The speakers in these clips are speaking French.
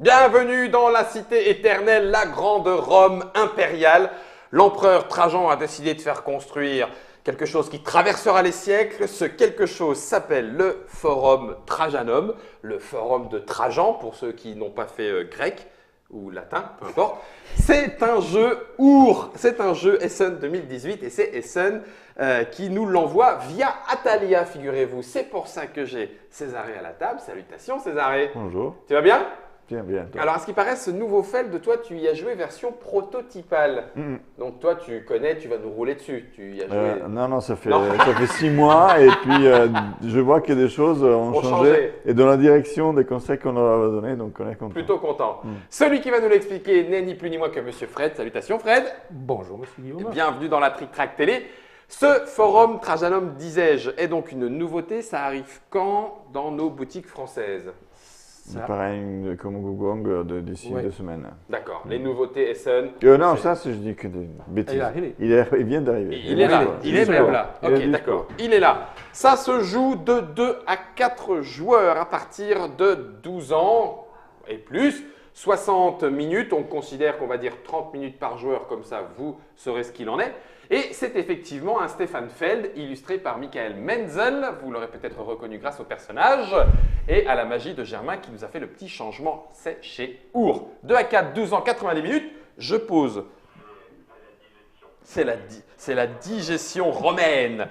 Bienvenue dans la cité éternelle, la grande Rome impériale. L'empereur Trajan a décidé de faire construire quelque chose qui traversera les siècles. Ce quelque chose s'appelle le Forum Trajanum, le Forum de Trajan pour ceux qui n'ont pas fait grec ou latin, peu importe. C'est un jeu Our, c'est un jeu Essen 2018 et c'est Essen qui nous l'envoie via Atalia, figurez-vous. C'est pour ça que j'ai Césaré à la table. Salutations Césaré. Bonjour. Tu vas bien? Bien, bien. Toi. Alors, à ce qui paraît, ce nouveau Feld, toi, tu y as joué version prototypale. Donc, toi, tu connais, tu vas nous rouler dessus. Tu y as joué. Non, ça fait 6 mois et puis je vois que des choses ont changé. Et dans la direction des conseils qu'on leur a donnés, donc on est content. Plutôt content. Celui qui va nous l'expliquer n'est ni plus ni moins que Monsieur Fred. Salutations Fred. Bonjour Monsieur Guillaume. Bienvenue dans la Trick Track Télé. Ce forum Trajanum, disais-je, est donc une nouveauté. Ça arrive quand dans nos boutiques françaises? Pareil comme Gugong d'ici 2 semaines. D'accord. Les nouveautés Essen. Non, ça, je dis que des bêtises. Il vient d'arriver. Il est là. Il est là. Ok, d'accord. Il est là. Ça se joue de 2 à 4 joueurs à partir de 12 ans et plus. 60 minutes, on considère qu'on va dire 30 minutes par joueur, comme ça vous saurez ce qu'il en est. Et c'est effectivement un Stefan Feld illustré par Michael Menzel, vous l'aurez peut-être reconnu grâce au personnage, et à la magie de Germain qui nous a fait le petit changement, c'est chez Our. 2 à 4, 12 ans, 90 minutes, je pose. C'est la digestion romaine.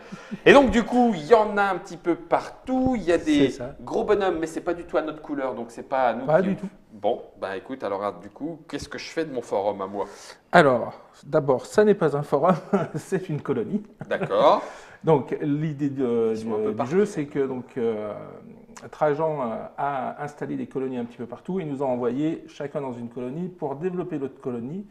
Et donc du coup, il y en a un petit peu partout, il y a des gros bonhommes, mais ce n'est pas du tout à notre couleur, donc c'est pas à nous. Pas du tout. Bon, bah écoute, alors du coup, qu'est-ce que je fais de mon forum à moi? Alors, d'abord, ça n'est pas un forum, c'est une colonie. D'accord. Donc, l'idée du jeu, c'est que Trajan a installé des colonies un petit peu partout et nous a envoyé chacun dans une colonie pour développer l'autre colonie.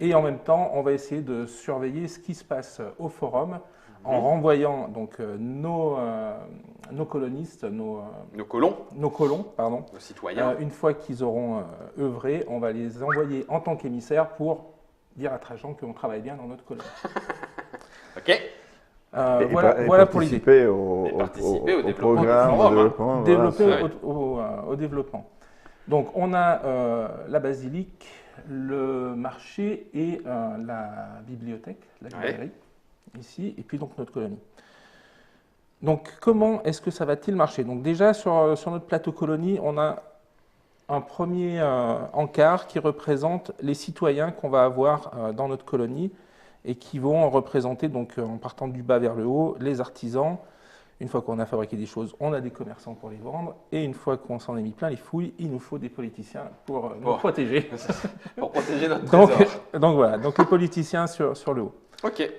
Et en même temps, on va essayer de surveiller ce qui se passe au forum en renvoyant donc nos colonistes, nos colons, pardon. Nos citoyens. Une fois qu'ils auront œuvré, on va les envoyer en tant qu'émissaires pour dire à Trajan qu'on travaille bien dans notre colonie. Ok. Voilà pour l'idée. Participer au programme, au développement. Au développement. Donc, on a la basilique, le marché et la bibliothèque, la librairie, ici, et puis donc notre colonie. Donc, comment est-ce que ça va-t-il marcher? Donc, déjà, sur notre plateau colonie, on a un premier encart qui représente les citoyens qu'on va avoir dans notre colonie et qui vont représenter, donc, en partant du bas vers le haut, les artisans. Une fois qu'on a fabriqué des choses, on a des commerçants pour les vendre. Et une fois qu'on s'en est mis plein les fouilles, il nous faut des politiciens pour nous protéger. Pour protéger notre trésor. Donc voilà, donc les politiciens sur le haut. Ok.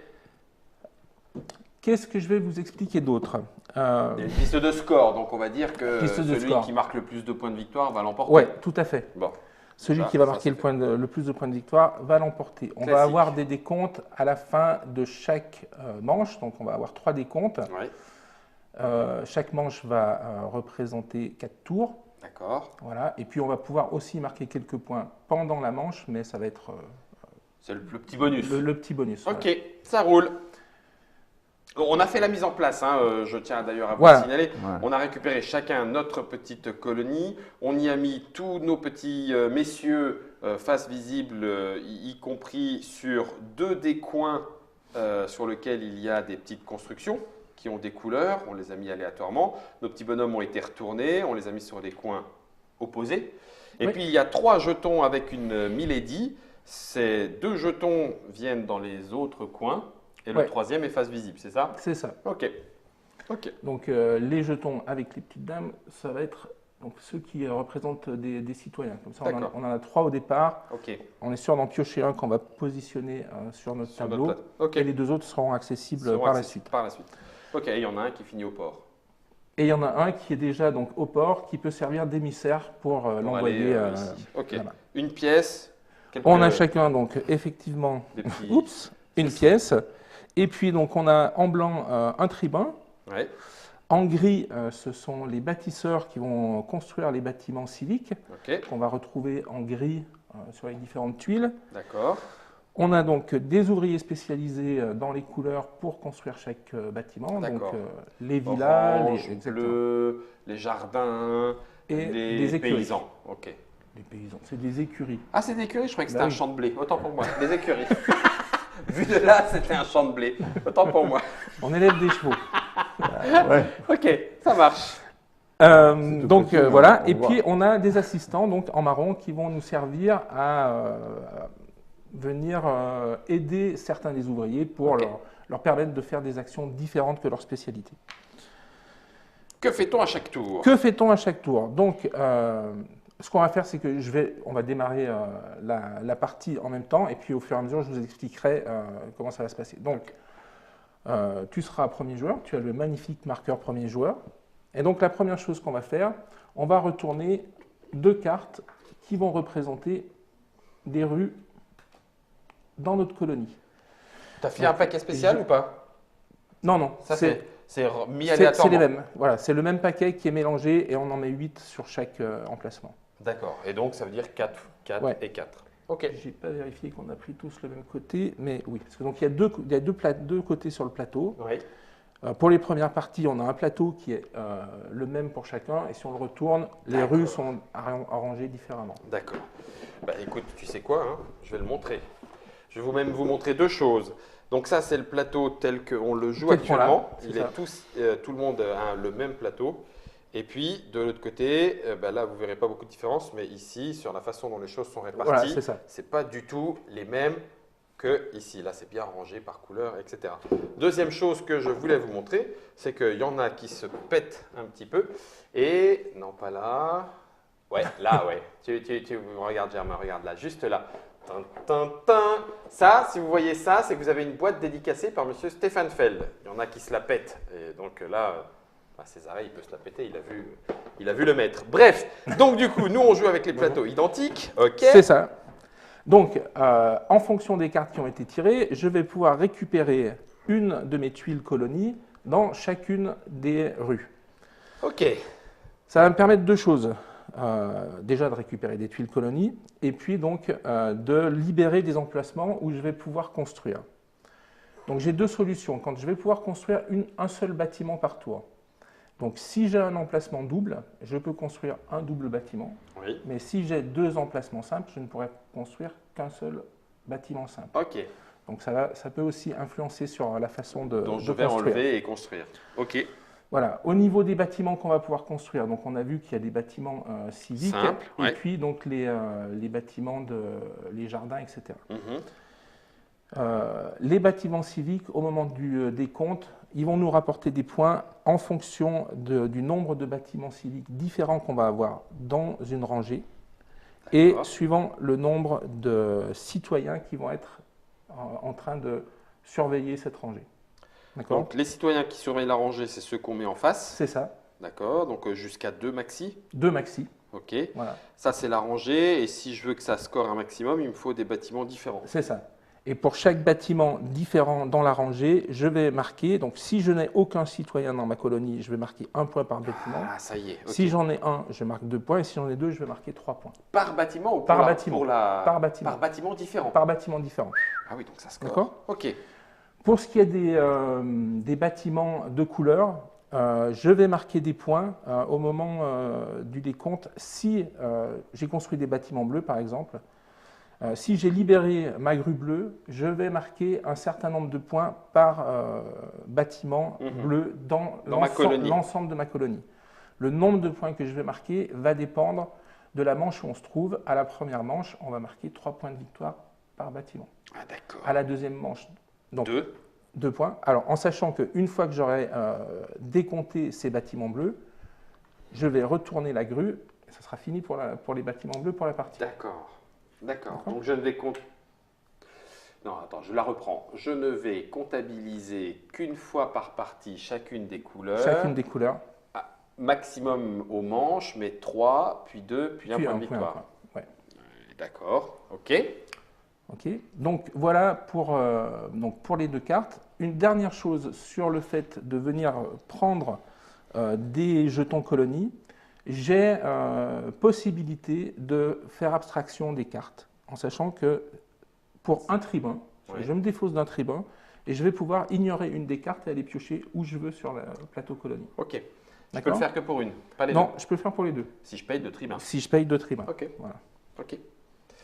Qu'est-ce que je vais vous expliquer d'autre? Il y a une piste de score, donc on va dire que celui qui marque le plus de points de victoire va l'emporter. Oui, tout à fait. Bon. Celui qui va marquer le plus de points de victoire va l'emporter. On va avoir des décomptes à la fin de chaque manche, donc on va avoir 3 décomptes. Ouais. Chaque manche va représenter 4 tours. D'accord. Voilà. Et puis on va pouvoir aussi marquer quelques points pendant la manche, mais ça va être… c'est le petit bonus. Le petit bonus. Ok, voilà. ça roule. On a fait la mise en place, je tiens d'ailleurs à vous le signaler. Ouais. On a récupéré chacun notre petite colonie. On y a mis tous nos petits messieurs face visible, y compris sur 2 des coins sur lesquels il y a des petites constructions qui ont des couleurs. On les a mis aléatoirement. Nos petits bonhommes ont été retournés. On les a mis sur les coins opposés. Et puis, il y a 3 jetons avec une Milady. Ces 2 jetons viennent dans les autres coins. Et le 3e est face visible, c'est ça? C'est ça. Ok. Donc, les jetons avec les petites dames, ça va être donc, ceux qui représentent des citoyens. Comme ça, on en a 3 au départ. Ok. On est sûr d'en piocher un qu'on va positionner sur notre tableau. Et les 2 autres seront accessibles par la suite. Ok, il y en a un qui finit au port. Et il y en a un qui est déjà donc, au port, qui peut servir d'émissaire pour l'envoyer Ok. Une pièce. On a chacun, donc, effectivement, une pièce. Et puis, donc, on a en blanc un tribun. Ouais. En gris, ce sont les bâtisseurs qui vont construire les bâtiments civiques, qu'on va retrouver en gris sur les différentes tuiles. D'accord. On a donc des ouvriers spécialisés dans les couleurs pour construire chaque bâtiment. Donc, les villas, les bleus, les jardins, et les paysans. Ok. Des paysans, c'est des écuries. Ah, c'est des écuries? Je croyais que c'était Bah un oui. champ de blé. Autant pour moi. Des écuries. Vu de là, c'était un champ de blé. Autant pour moi. On élève des chevaux. Ouais. Ok, ça marche. Donc petit, voilà, on et voit. puis on a des assistants donc en marron qui vont nous servir à venir aider certains des ouvriers pour Ok. leur permettre de faire des actions différentes que leur spécialité. Que fait-on à chaque tour? Que fait-on à chaque tour? Donc ce qu'on va faire, c'est que on va démarrer la partie en même temps, et puis au fur et à mesure, je vous expliquerai comment ça va se passer. Donc tu seras premier joueur, tu as le magnifique marqueur premier joueur. Et donc la première chose qu'on va faire, on va retourner 2 cartes qui vont représenter des rues dans notre colonie. T'as fait un paquet spécial ou pas? Non, non, Ça, c'est mis c'est aléatoirement. les mêmes. Voilà, c'est le même paquet qui est mélangé et on en met 8 sur chaque emplacement. D'accord. Et donc, ça veut dire 4 Ouais. et 4. Ok. J'ai pas vérifié qu'on a pris tous le même côté, mais oui. Parce que donc il y a deux côtés sur le plateau. Oui. Pour les premières parties, on a un plateau qui est le même pour chacun, et si on le retourne, les D'accord. rues sont arrangées différemment. D'accord. Bah écoute, tu sais quoi, hein, je vais le montrer. Je vais même vous montrer 2 choses. Donc ça, c'est le plateau tel qu'on le joue Tel qu'on l'a, actuellement. c'est Il ça. est tout le monde a le même plateau. Et puis, de l'autre côté, bah là, vous ne verrez pas beaucoup de différence, mais ici, sur la façon dont les choses sont Voilà, réparties, c'est ça. c'est pas du tout les mêmes que ici. Là, c'est bien rangé par couleur, etc. Deuxième chose que je voulais vous montrer, c'est qu'il y en a qui se pètent un petit peu. Et, non, pas là. Ouais, là, ouais. Regarde, Germain, regarde là, juste là. Tin, tin, tin. Ça, si vous voyez ça, c'est que vous avez une boîte dédicacée par monsieur Stéphane Feld. Il y en a qui se la pètent. Et donc là, Césarée, il peut se la péter, il a vu le maître. Bref, donc du coup, nous, on joue avec les plateaux identiques. Ok. C'est ça. Donc, en fonction des cartes qui ont été tirées, je vais pouvoir récupérer une de mes tuiles colonies dans chacune des rues. Ok. Ça va me permettre 2 choses. Déjà de récupérer des tuiles colonies, et puis donc de libérer des emplacements où je vais pouvoir construire. Donc j'ai 2 solutions. Quand je vais pouvoir construire un seul bâtiment par tour. Donc si j'ai un emplacement double, je peux construire un double bâtiment. Oui. Mais si j'ai 2 emplacements simples, je ne pourrai construire qu'un seul bâtiment simple. Ok. Donc ça peut aussi influencer sur la façon de Donc je vais construire. enlever et construire. Ok. Voilà. Au niveau des bâtiments qu'on va pouvoir construire, donc on a vu qu'il y a des bâtiments civiques, Simple, et ouais. puis donc les bâtiments les jardins, etc. Mhm. Les bâtiments civiques, au moment du décompte, ils vont nous rapporter des points en fonction du nombre de bâtiments civiques différents qu'on va avoir dans une rangée, et D'accord. suivant le nombre de citoyens qui vont être en train de surveiller cette rangée. D'accord ? Donc les citoyens qui surveillent la rangée, c'est ceux qu'on met en face. C'est ça. D'accord. Donc jusqu'à 2 maxi. 2 maxi. Ok. Voilà. Ça, c'est la rangée. Et si je veux que ça score un maximum, il me faut des bâtiments différents. C'est ça. Et pour chaque bâtiment différent dans la rangée, je vais marquer, donc si je n'ai aucun citoyen dans ma colonie, je vais marquer 1 point par bâtiment. Ah, ça y est. ok. Si j'en ai 1, je marque 2 points, et si j'en ai 2, je vais marquer 3 points. Par bâtiment ou pour Par la- bâtiment. pour la- Par bâtiment. Par bâtiment différent. Par bâtiment différent. Ah oui, donc ça score. D'accord. Ok. Pour ce qui est des bâtiments de couleur, je vais marquer des points au moment du décompte. Si j'ai construit des bâtiments bleus, par exemple, si j'ai libéré ma grue bleue, je vais marquer un certain nombre de points par bâtiment bleu dans Dans ma colonie. l'ensemble de ma colonie. Le nombre de points que je vais marquer va dépendre de la manche où on se trouve. À la première manche, on va marquer 3 points de victoire par bâtiment. Ah d'accord. À la deuxième manche, donc 2. 2 points. Alors, en sachant qu'une fois que j'aurai décompté ces bâtiments bleus, je vais retourner la grue, et ça sera fini pour les bâtiments bleus pour la partie. D'accord. D'accord. Donc je ne vais Non, attends, je la reprends. Je ne vais comptabiliser qu'une fois par partie chacune des couleurs. Chacune des couleurs, Maximum aux manches, mais 3, puis 2, puis 1 puis point un de point, victoire. un point. Ouais. D'accord. Ok. Ok. Donc voilà pour les 2 cartes. Une dernière chose sur le fait de venir prendre des jetons colonies, j'ai possibilité de faire abstraction des cartes, en sachant que pour un tribun, Oui. je me défausse d'un tribun et je vais pouvoir ignorer une des cartes et aller piocher où je veux sur le plateau colonie. Ok. Je peux D'accord. le faire que pour une, pas les Non, deux. je peux le faire pour les 2, Si je paye de tribun. si je paye 2 tribuns. Ok. Voilà. Ok.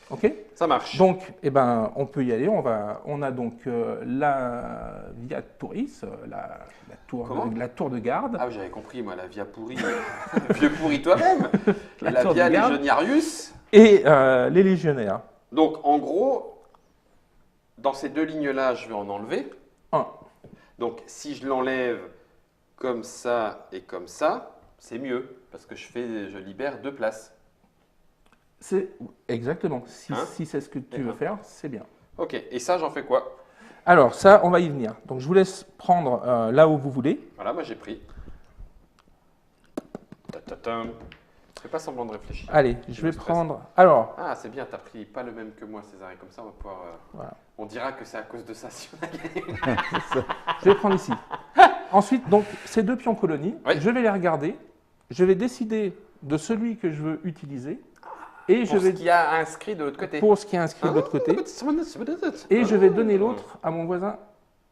Ok. Ça marche. Donc, eh ben, on peut y aller. On a donc la Via Touris, la tour de garde. Ah, j'avais compris, moi, la Via pourrie. Vieux pourri toi-même. La tour de Via garde. Legionarius. Et les légionnaires. Donc, en gros, dans ces deux lignes-là, je vais en enlever. Un. Donc, si je l'enlève comme ça et comme ça, c'est mieux, parce que je libère 2 places. C'est exactement. Si Hein? c'est ce que tu veux faire, c'est bien. Ok, et ça, j'en fais quoi? Alors, ça, on va y venir. Donc, je vous laisse prendre là où vous voulez. Voilà, moi j'ai pris. Ta-ta-tam. Fais pas semblant de réfléchir. Allez, je vais prendre. Alors, Ah, c'est bien, t'as pris pas le même que moi, César, et comme ça, on va pouvoir. Voilà. On dira que c'est à cause de ça si on a gagné. je vais prendre ici. Ensuite, donc, ces deux pions colonies, Oui. je vais les regarder. Je vais décider de celui que je veux utiliser. Et Pour ce qu'il y a inscrit de l'autre côté. Pour ce qui est inscrit de l'autre côté. Et je vais donner l'autre à mon voisin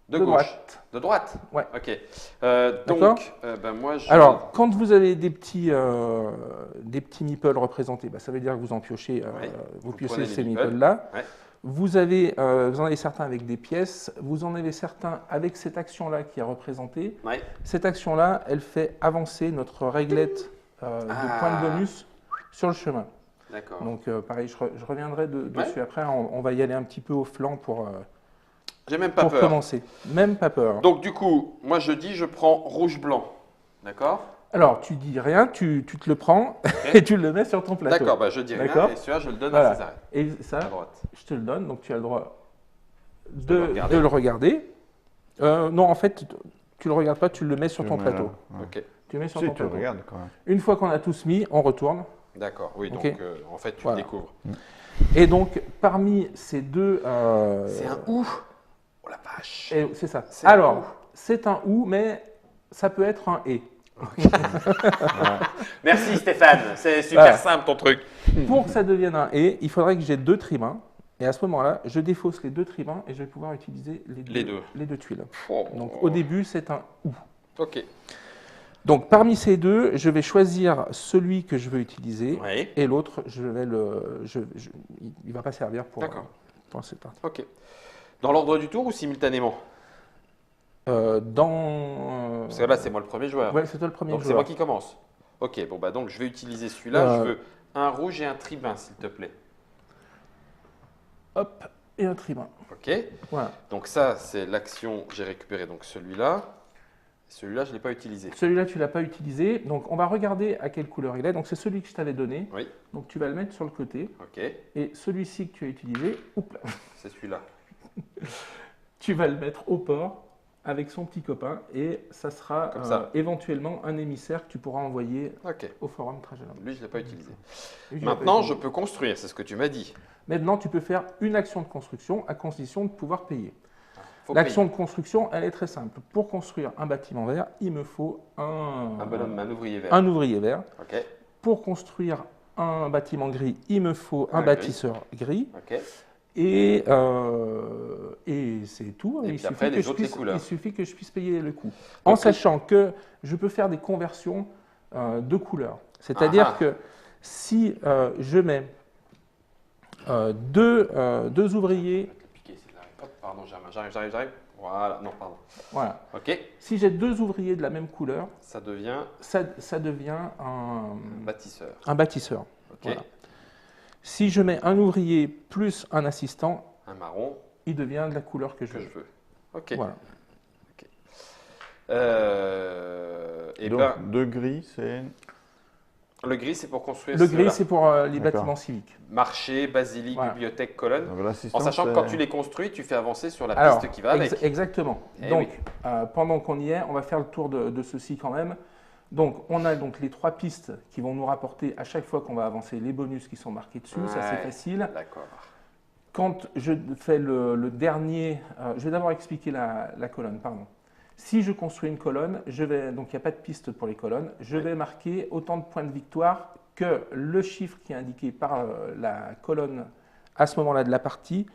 de gauche. Droite. De droite. Ouais. Ok. D'accord. Donc, moi, je. Alors, quand vous avez des petits meeples représentés, ça veut dire que vous en piochez, vous piochez prenez ces les meeples. meeples-là. Ouais. Vous en avez certains avec des pièces, vous en avez certains avec cette action-là qui est représentée. Ouais. Cette action-là, elle fait avancer notre réglette de points de bonus sur le chemin. D'accord. Donc, pareil, je reviendrai dessus après. On va y aller un petit peu au flanc pour J'ai même pas peur. commencer. Même pas peur. Donc, du coup, moi, je dis, je prends rouge-blanc. D'accord? Alors, tu dis rien, tu te le prends et tu le mets sur ton plateau. D'accord, je dis rien, D'accord. et celui-là, je le donne Voilà. à César. Et ça, À droite. je te le donne, donc tu as le droit de regarder. le regarder. Non, en fait, tu le regardes pas, tu le mets sur Tu ton le mets là. plateau. Ouais. Ok. Tu le mets sur Si, ton tu le plateau. regardes quand même. Une fois qu'on a tous mis, on retourne. D'accord, oui, Ok. donc en fait, tu Voilà. le découvres. Et donc, parmi ces deux... C'est un ou? Oh la vache! C'est ça. C'est un Alors, ou. c'est un ou, mais ça peut être un et. Merci Stéphane, c'est super Voilà. simple ton truc. Pour que ça devienne un et, il faudrait que j'ai deux tribuns. Et à ce moment-là, je défausse les deux tribuns et je vais pouvoir utiliser les deux tuiles. Oh. Donc, au début, c'est un ou. Ok. Donc, parmi ces deux, je vais choisir celui que je veux utiliser Oui. et l'autre, il ne va pas servir pour cette partie. Ok. Dans l'ordre du tour ou simultanément? Parce que là, c'est moi le premier joueur. Ouais, c'est toi le premier Donc c'est joueur. moi qui commence. Ok, bon donc je vais utiliser celui-là. Je veux un rouge et un tribun, s'il te plaît. Hop, et un tribun. Ok. Voilà. Donc ça, c'est l'action. J'ai récupéré donc celui-là. Celui-là, je ne l'ai pas utilisé. Celui-là, tu ne l'as pas utilisé. Donc, on va regarder à quelle couleur il est. Donc, c'est celui que je t'avais donné. Oui. Donc, tu vas le mettre sur le côté. Ok. Et celui-ci que tu as utilisé, C'est celui-là. tu vas le mettre au port avec son petit copain. Et ça sera Comme ça. éventuellement un émissaire que tu pourras envoyer Ok. au forum Trajanum. Lui, je ne l'ai pas utilisé. Lui, je l'ai Maintenant, pas je utilisé. peux construire. C'est ce que tu m'as dit. Maintenant, tu peux faire une action de construction à condition de pouvoir payer. Faut L'action de construction, elle est très simple. Pour construire un bâtiment vert, il me faut un bonhomme, un ouvrier vert. un ouvrier vert. Ok. Pour construire un bâtiment gris, il me faut un Un bâtisseur gris. Ok. Et c'est tout. Et puis après, les autres, les couleurs. Il suffit que je puisse payer le coût. En sachant que je peux faire des conversions de couleurs. C'est-à-dire que si je mets deux ouvriers... Pardon, j'arrive. Voilà, non, pardon. Voilà. Ok. Si j'ai deux ouvriers de la même couleur, Ça devient ça devient bâtisseur. un bâtisseur. Ok. Voilà. Si je mets un ouvrier plus un assistant, Un marron il devient de la couleur que je que je veux. veux. Ok. Voilà. Et Donc, ben, deux gris, c'est... le gris, c'est pour construire Le gris, ceux-là. c'est pour les D'accord. bâtiments civiques. Marché, basilique, Voilà. bibliothèque, colonne. Donc, l'assistant, En sachant que c'est- quand tu les construis, tu fais avancer sur la Alors, piste qui va avec. exactement. Eh Donc, oui. pendant qu'on y est, on va faire le tour de ceci quand même. Donc, on a donc les trois pistes qui vont nous rapporter à chaque fois qu'on va avancer les bonus qui sont marqués dessus. Ça, c'est Ouais. facile. D'accord. Quand je fais le dernier, je vais d'abord expliquer la colonne, pardon. Si je construis une colonne, donc il n'y a pas de piste pour les colonnes, je vais marquer autant de points de victoire que le chiffre qui est indiqué par la colonne à ce moment-là de la partie,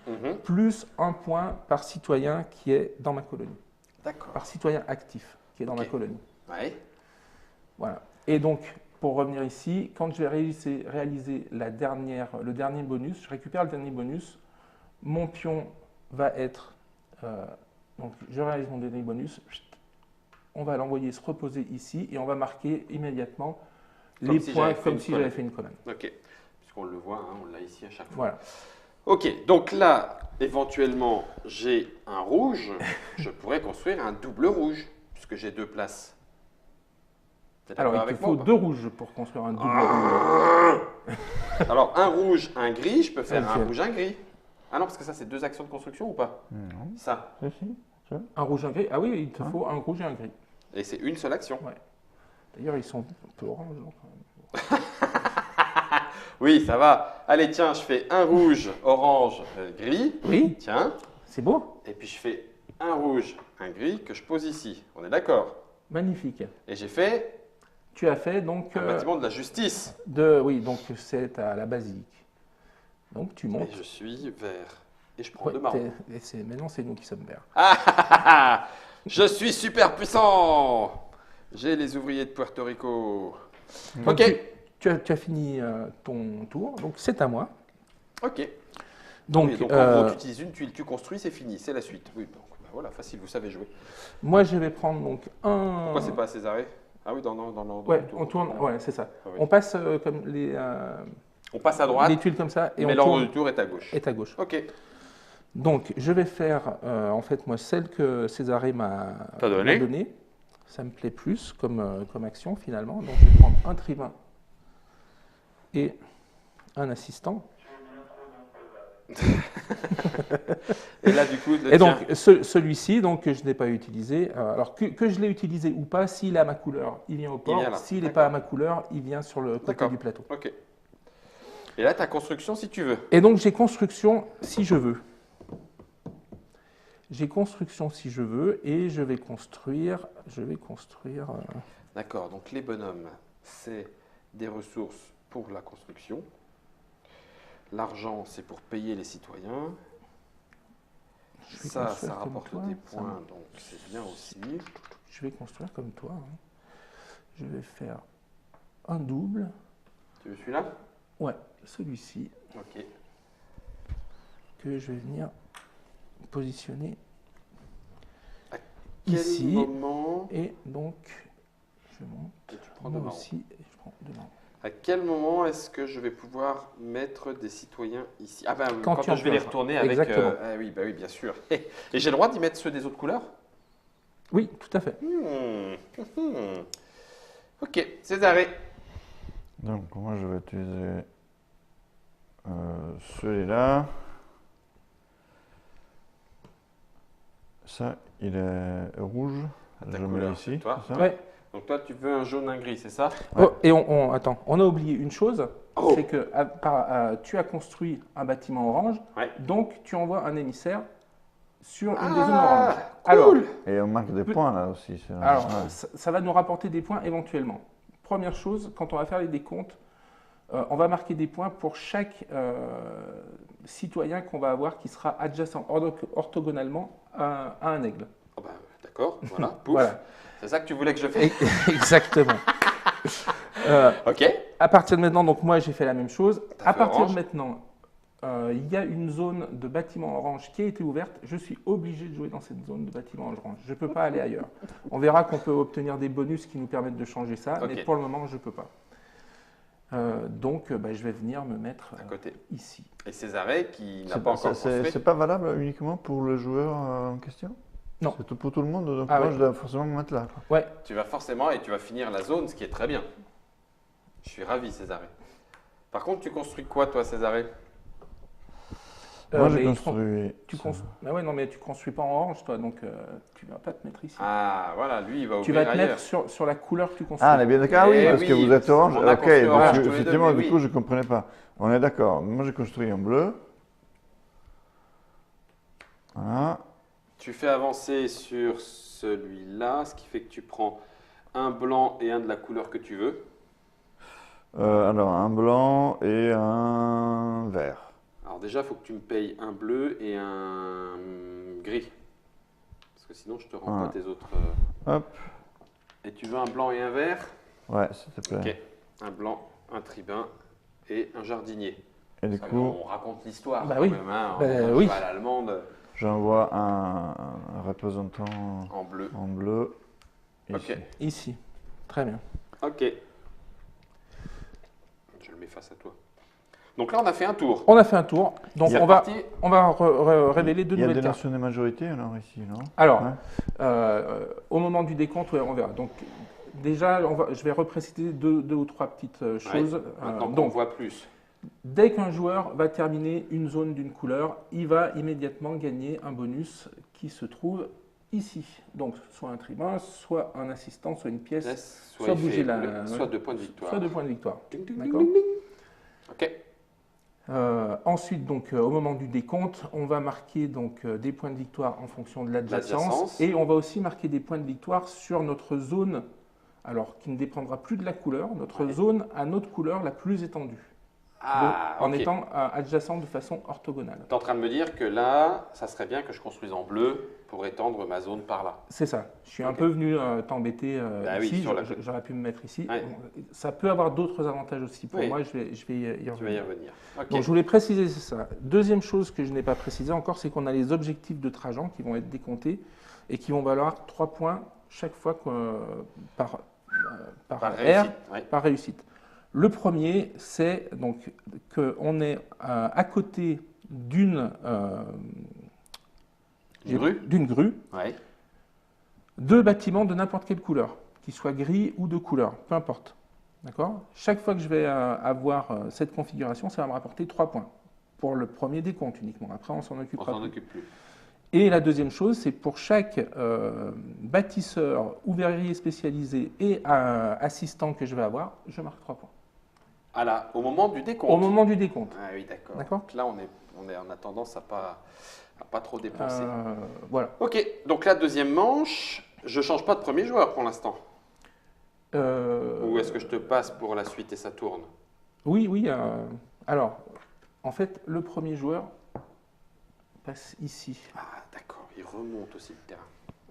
plus un point par citoyen qui est dans ma colonie, D'accord. par citoyen actif qui est dans ma colonie. Ouais. Voilà. Et donc, pour revenir ici, quand je vais réaliser le dernier bonus, je récupère le dernier bonus, mon pion va être, donc je réalise mon dernier bonus, on va l'envoyer se reposer ici et on va marquer immédiatement les points comme si j'avais fait une colonne. Ok, puisqu'on le voit, hein, on l'a ici à chaque fois. Voilà. Ok, donc là, éventuellement, j'ai un rouge, je pourrais construire un double rouge, puisque j'ai 2 places. Alors, il te faut 2 rouges pour construire un double rouge. Alors, un rouge, un gris, je peux faire un rouge, un gris. Ah non, parce que ça, c'est 2 actions de construction ou pas? Non. Ça. Un rouge, un gris. Ah oui, il te faut un rouge et un gris. Et c'est une seule action. Ouais. D'ailleurs, ils sont un peu orange. Oui, ça va. Allez, tiens, je fais un rouge, orange, gris. Oui. Tiens. C'est beau. Et puis, je fais un rouge, un gris que je pose ici. On est d'accord? Magnifique. Et j'ai fait Tu as fait donc un bâtiment de la justice. oui, donc c'est à la basilique. Donc tu montes. Et je suis vert. Et je prends 2 marrons. Maintenant, c'est nous qui sommes verts. Ah, je suis super puissant. J'ai les ouvriers de Puerto Rico. Donc, Ok. Tu as fini ton tour, donc c'est à moi. Ok. Donc, Oui, donc en gros, tu utilises une tuile, tu construis, c'est fini, c'est la suite. Oui, donc bah, voilà, facile, vous savez jouer. moi, je vais prendre donc un. Pourquoi c'est pas à Césarée? Ah oui, dans l'ordre Ouais, du tour. on tourne. Ouais, c'est ça. Ah oui. On passe comme On passe à droite, les tuiles comme ça et mais on l'ordre tourne. du tour est à gauche. Est à gauche. Ok. Donc, je vais faire, en fait, moi, celle que Césarée m'a donnée. Ça me plaît plus comme action, finalement. Donc, je vais prendre un tribun et un assistant. Et là, du coup, Et donc, celui-ci, donc, que je n'ai pas utilisé, alors que je l'ai utilisé ou pas, s'il est à ma couleur, il vient au port. S'il n'est pas à ma couleur, il vient sur le côté du plateau. Ok. Et là, tu as construction si tu veux. Et donc, j'ai construction si je veux. J'ai construction si je veux et je vais construire. D'accord, donc les bonhommes, c'est des ressources pour la construction. L'argent, c'est pour payer les citoyens. Ça rapporte des points, donc c'est bien aussi. Je vais construire comme toi. Hein. Je vais faire un double. Tu veux celui-là? Ouais, celui-ci. Ok. Que je vais venir positionner Quel ici. moment... Et donc, je monte. Et tu prends 2 marrons. Aussi, et je prends 2 marrons. À quel moment est-ce que je vais pouvoir mettre des citoyens ici? Ah ben oui, quand je vais les retourner avec... Exactement. Ah oui, bah oui, bien sûr. Et j'ai le droit d'y mettre ceux des autres couleurs? Oui, tout à fait. Ok, Césarée. Donc, moi, je vais utiliser celui-là. Ça, il est rouge. Je le mets ici. Toi. Ouais. Donc toi, tu veux un jaune, un gris, c'est ça? Ouais. Oh, et attends, on a oublié une chose, c'est que tu as construit un bâtiment orange, donc tu envoies un émissaire sur une des zones oranges. Cool. Alors, et on marque des points là aussi. Alors, ça va nous rapporter des points éventuellement. Première chose, quand on va faire les décomptes, on va marquer des points pour chaque citoyen qu'on va avoir qui sera adjacent orthogonalement à un aigle. Oh bah, d'accord, voilà. Pouf. Voilà. C'est ça que tu voulais que je fasse? Exactement. Ok. À partir de maintenant, donc moi j'ai fait la même chose. À partir orange. de maintenant, il y a une zone de bâtiment orange qui a été ouverte. Je suis obligé de jouer dans cette zone de bâtiment orange. Je ne peux pas aller ailleurs. On verra qu'on peut obtenir des bonus qui nous permettent de changer ça, mais pour le moment, je ne peux pas. Donc, je vais venir me mettre à côté. Ici. Et Césarée, qui n'a pas encore construit. C'est pas valable uniquement pour le joueur en question? Non. C'est pour tout le monde, donc moi je dois forcément me mettre là. Quoi. Ouais. Tu vas forcément et tu vas finir la zone, ce qui est très bien. Je suis ravi, Césarée. Par contre, tu construis quoi, toi, Césarée? Moi, j'ai construit. Mais ouais, non, mais tu construis pas en orange, toi, donc tu vas pas te mettre ici. Ah, voilà, lui, il va ouvrir Tu vas te ailleurs. mettre sur la couleur que tu construis. Ah, on est bien d'accord. Ah oui, parce que vous êtes orange. Ok, donc effectivement, du coup, je ne comprenais pas. On est d'accord. Moi, j'ai construit en bleu. Voilà. Tu fais avancer sur celui-là, ce qui fait que tu prends un blanc et un de la couleur que tu veux. Alors, un blanc et un vert. Alors déjà, il faut que tu me payes un bleu et un gris. Parce que sinon, je te rends pas tes autres... Hop. Et tu veux un blanc et un vert? Ouais, s'il te plaît. Ok. un blanc, un tribun et un jardinier. Et du coup, on raconte l'histoire Bah quand oui. même, hein, Bah on oui. va à l'allemande j'envoie un représentant en bleu. en bleu. Ok. Ici. Ici. Très bien. Ok. Je le mets face à toi. Donc là, on a fait un tour. On a fait un tour. Donc C'est on va parti. révéler deux Il y a nouvelles des cartes. notions de majorité alors ici, non? Alors, Ouais. au moment du décompte, ouais, on verra. Donc déjà, je vais repréciser deux ou trois petites choses. Ouais. Maintenant qu'on Donc, voit plus. dès qu'un joueur va terminer une zone d'une couleur, il va immédiatement gagner un bonus qui se trouve ici. Donc, soit un tribun, soit un assistant, soit une pièce, Soit, soit il bouger fait la- bleu, soit 2 points de victoire. soit 2 points de victoire. Ding, ding, ding, D'accord. ding, ding. Ok. Ensuite, donc, au moment du décompte, on va marquer donc, des points de victoire en fonction de l'adjacence L'adjacence. et on va aussi marquer des points de victoire sur notre zone, alors qui ne dépendra plus de la couleur, notre Ouais. zone à notre couleur la plus étendue, Ah, en ok. étant adjacente de façon orthogonale. Tu es en train de me dire que là, ça serait bien que je construise en bleu pour étendre ma zone par là. C'est ça. Je suis un Ok. peu venu t'embêter Bah oui, ici. sur la- J'aurais pu me mettre ici. Ouais. Ça peut avoir d'autres avantages aussi pour Oui. moi. Je vais y Tu vas y revenir. revenir. Ok. Donc je voulais préciser ça. Deuxième chose que je n'ai pas précisé encore, c'est qu'on a les objectifs de Trajan qui vont être décomptés et qui vont valoir 3 points chaque fois par Par R, réussite. Ouais. par réussite. Le premier, c'est donc qu'on est à côté d'une Une grue. d'une grue, Ouais. 2 bâtiments de n'importe quelle couleur, qu'ils soient gris ou de couleur, peu importe. D'accord. Chaque fois que je vais avoir cette configuration, ça va me rapporter 3 points. Pour le premier décompte uniquement. Après, on s'en On occupera s'en plus. occupe plus. Et la deuxième chose, c'est pour chaque bâtisseur ou verrier spécialisé et assistant que je vais avoir, je marque 3 points. Ah là, au moment du décompte. Au moment du décompte. Ah oui, d'accord. D'accord. Donc là, on a tendance à pas trop dépenser. Voilà. Ok, donc la deuxième manche, je change pas de premier joueur pour l'instant. Ou est-ce que je te passe pour la suite et ça tourne? Oui, oui. Alors, en fait, le premier joueur passe ici. Ah d'accord, il remonte aussi le terrain.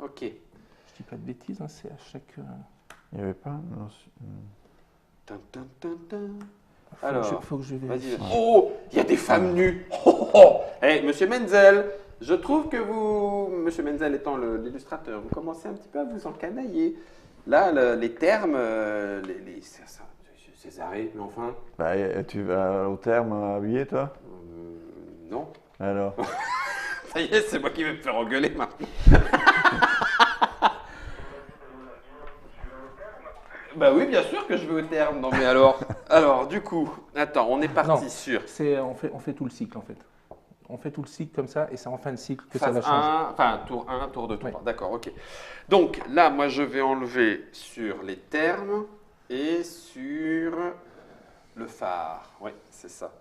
Ok. Je dis pas de bêtises, hein, c'est à chaque. Il n'y avait pas non, Tin, tin, tin, tin. Faut Alors, faut que je vérifie. vas-y. Oh, il y a des femmes nues. Oh, oh, oh. Eh, Monsieur Menzel, je trouve que vous, Monsieur Menzel étant l'illustrateur, vous commencez un petit peu à vous encanailler. Là, les termes, Césarée, mais enfin, Bah, tu vas au terme habillé, toi? non. Alors, Ça y est, c'est moi qui vais me faire engueuler maintenant. Bah oui, bien sûr que je veux au terme. Non mais alors du coup, attends, on est parti Non. sur On fait tout le cycle en fait. On fait tout le cycle comme ça et c'est en fin de cycle que ça phase va changer. 1, enfin tour 1, tour 2, tour Oui. 3. D'accord, ok. Donc là, moi je vais enlever sur les termes et sur le phare. Oui, c'est ça.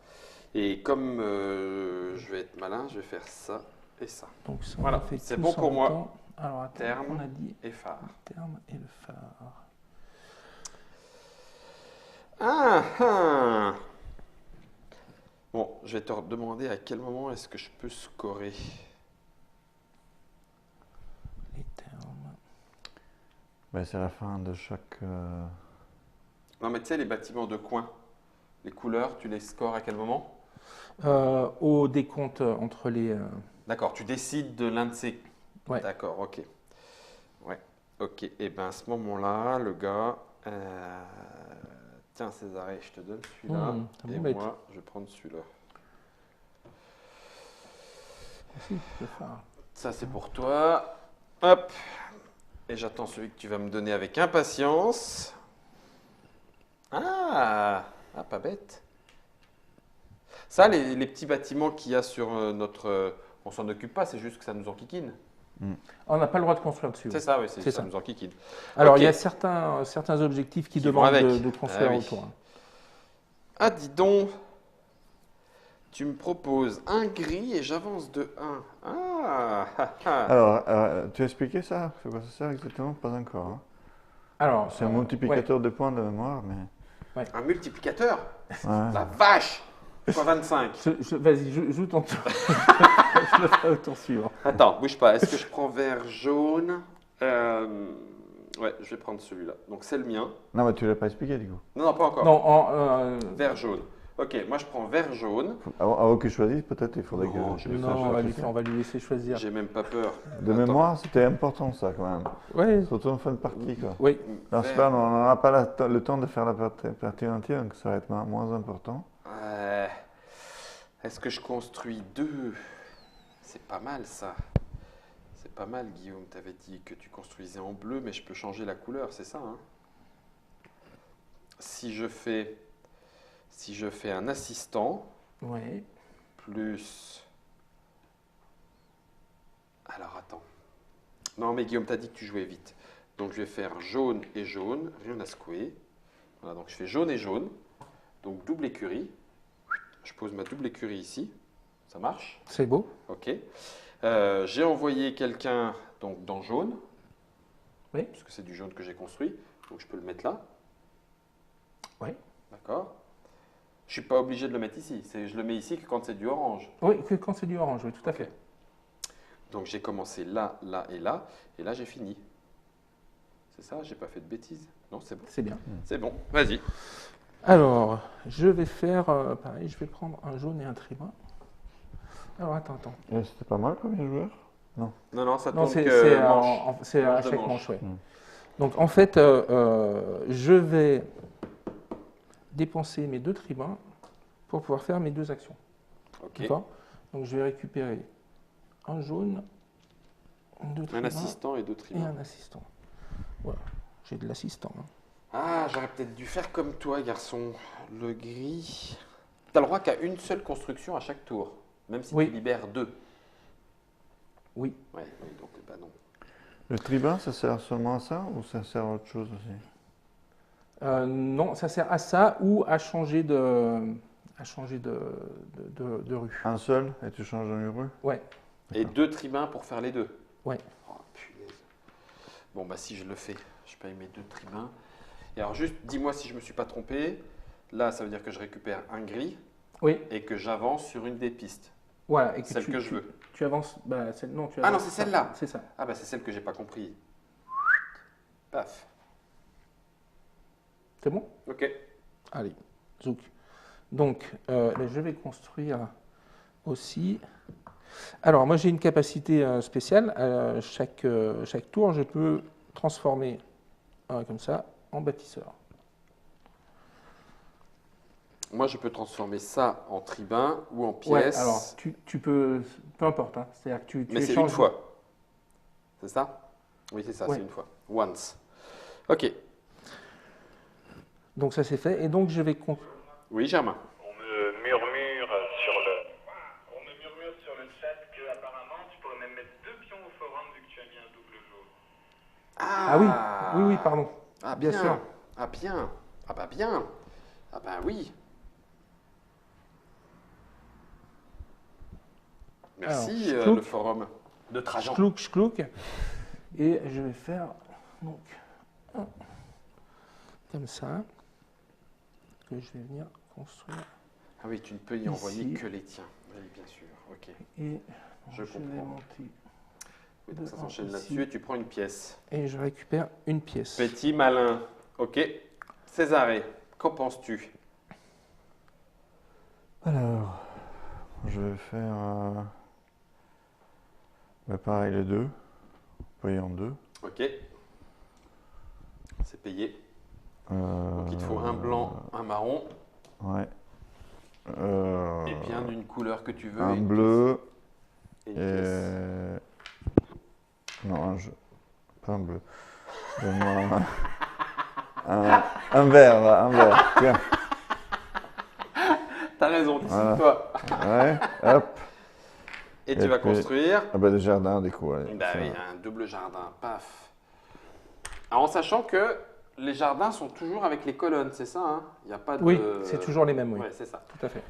Et comme je vais être malin, je vais faire ça et ça. Donc ça, Voilà, on fait c'est tous bon en pour même moi. temps. Alors attends, Terme. on a dit Et phare. le terme et le phare. Ah, ah. Bon, je vais te demander à quel moment est-ce que je peux scorer. Les termes. bah, c'est la fin de chaque. Non, mais tu sais, les bâtiments de coin, les couleurs, tu les scores à quel moment? Au décompte entre les. D'accord, tu décides de l'un de ces. Ouais. D'accord, ok. Ouais, ok. Et bien à ce moment-là, le gars. Tiens, Césarée, je te donne celui-là. c'est Et bon, bête. moi, je vais prendre celui-là. Si, le phare. Ça, c'est pour toi. Hop. Et j'attends celui que tu vas me donner avec impatience. Ah, pas bête. Ça, les petits bâtiments qu'il y a sur notre... on s'en occupe pas, c'est juste que ça nous enquiquine. On n'a pas le droit de construire dessus. C'est ça, oui, C'est ça ça. nous enquiquine. Alors, Ok. il y a certains objectifs qui Qui vont demandent avec. de construire Ah oui. autour. Hein. Ah, dis donc. Tu me proposes un gris et j'avance de 1. Ah, ah, ah. Alors, tu as expliqué ça? C'est quoi ça sert exactement? Pas encore. Hein. Alors, C'est un multiplicateur de points de mémoire, mais. Un multiplicateur. Ouais. La vache. Fois 25. Vas-y, joue ton tour. Je le ferai au tour suivant. Attends, bouge pas. Est-ce que je prends vert, jaune Ouais, je vais prendre celui-là. Donc c'est le mien. Non, mais tu ne l'as pas expliqué du coup. Non, pas encore. Non, Vert jaune. Ok, moi je prends vert jaune. Avant que je choisisse, peut-être il faudrait Non, que je je vais sache non, réfléchir. on va lui laisser choisir. J'ai même pas peur. De Attends. mémoire, c'était important ça quand même. Ouais. Surtout en fin de partie quoi. Oui. Dans ce cas, on n'aura pas le temps de faire la partie entière, donc ça va être moins important. Est-ce que je construis deux? C'est pas mal ça. C'est pas mal, Guillaume. Tu avais dit que tu construisais en bleu, mais je peux changer la couleur, c'est ça, hein? Si je fais un assistant, Ouais. plus... Alors attends. Non, mais Guillaume, t'as dit que tu jouais vite. Donc je vais faire jaune et jaune, rien à secouer. Voilà, donc je fais jaune et jaune. Donc double écurie. Je pose ma double écurie ici. Ça marche? C'est beau. Ok. J'ai envoyé quelqu'un donc dans jaune. Oui. Parce que c'est du jaune que j'ai construit. Donc je peux le mettre là. Oui. D'accord. Je suis pas obligé de le mettre ici. Je le mets ici que quand c'est du orange. Oui, que quand c'est du orange, oui, tout à fait. Donc j'ai commencé là, là et là. Et là j'ai fini. C'est ça? J'ai pas fait de bêtises? Non, c'est bon. C'est bien. C'est bon. Vas-y. Alors, je vais faire pareil, je vais prendre un jaune et un tribun. Alors, attends. Et c'était pas mal comme joueur? Non, non, ça Non, tourne c'est que manche. c'est à Manche de chaque manche. manche, ouais. Mm. Donc, en fait, je vais dépenser mes deux tribuns pour pouvoir faire mes deux actions. Ok. D'accord? Donc, je vais récupérer un jaune, deux Un tribuns assistant et deux et tribuns. un assistant. Voilà, j'ai de l'assistant. Hein. Ah, j'aurais peut-être dû faire comme toi, garçon. Le gris. T'as le droit qu'à une seule construction à chaque tour, même si Oui. tu libères deux. Oui. Ouais, oui, donc bah non. Le tribun, ça sert seulement à ça ou ça sert à autre chose aussi? Non, ça sert à ça ou à changer de rue. Un seul et tu changes une rue? Ouais. Et deux tribuns pour faire les deux. Ouais. Oh, punaise. Bon, bah si je le fais, je paye mes deux tribuns. Et alors juste, dis-moi si je me suis pas trompé. Là, ça veut dire que je récupère un gris Oui. et que j'avance sur une des pistes. Voilà. Et Celle que je veux. Tu avances. Bah, non, tu Ah non, avances. c'est celle-là. C'est ça. Ah bah c'est celle que j'ai pas compris. Paf. C'est bon? Ok. Allez, zouk. Donc, je vais construire aussi. Alors, moi, j'ai une capacité spéciale. Chaque tour, je peux transformer un comme ça en bâtisseur. Moi, je peux transformer ça en tribun ou en pièce. Ouais, alors, tu peux, peu importe. Hein. C'est-à-dire que tu mais c'est échanges. une fois. C'est ça? Oui, c'est ça, Ouais. c'est une fois. Once. Ok. Donc, ça, c'est fait. Et donc, je vais. Oui, Germain. On me murmure sur le chat que apparemment tu pourrais même mettre deux pions au forum vu que tu as mis un double jaune. Ah oui, pardon. Ah Bien bien. sûr. Ah bien. Ah bah bien. Ah bah oui. Merci Alors, le forum de Trajan. Schlouk. Et je vais faire donc comme ça que je vais venir construire. Ah oui, tu ne peux y Ici. envoyer que les tiens. Oui, bien sûr. Ok. Et Je vais comprends. monter Oui, donc ça de s'enchaîne ici. là-dessus et tu prends une pièce. et je récupère une pièce. Petit malin. Ok. Césarée, qu'en penses-tu? Alors, je vais faire pareil les deux, payer en deux. Ok. C'est payé. Donc Donc il te faut un blanc, un marron, Ouais. et bien d'une couleur que tu veux. Un et une bleu pièce. Et une pièce. et... Non, pas un bleu. Donne-moi un vert, là, un vert. Tiens. T'as raison, décide-toi. Ouais, hop. Et tu Et vas puis- construire Ah bah, des jardins, des coups. Allez. bah Ça oui, va. un double jardin, paf. Alors, en sachant que les jardins sont toujours avec les colonnes, c'est ça, hein? Il n'y a pas de... Oui, c'est toujours les mêmes, oui. Ouais, c'est ça. Tout à fait.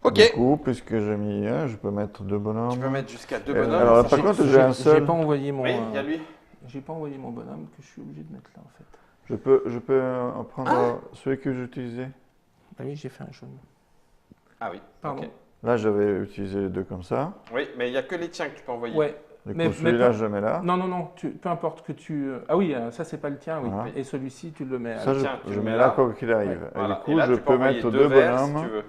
Ok. Du coup, puisque j'ai mis un, je peux mettre deux bonhommes. Tu peux mettre jusqu'à deux Et bonhommes. alors, en par sachant contre, que- j'ai un seul. J'ai pas envoyé mon. Oui, il y a lui. J'ai pas envoyé mon bonhomme que je suis obligé de mettre là en fait. Je peux en prendre celui que j'utilisais. Ah oui, j'ai fait un jaune. Ah oui, Pardon. ok. Là, j'avais utilisé les deux comme ça. Oui, mais il n'y a que les tiens que tu peux envoyer. Ouais, Du coup, celui-là, je le mets là. Non, non, non, peu importe que tu... Ah oui, ça, c'est pas le tien, oui. Voilà. Et celui-ci, tu le mets. Ça, je mets là quoi qu'il arrive. Ouais. Et Voilà. du coup, Et là, je tu peux envoyer mettre deux deux verres, si bonhommes tu veux.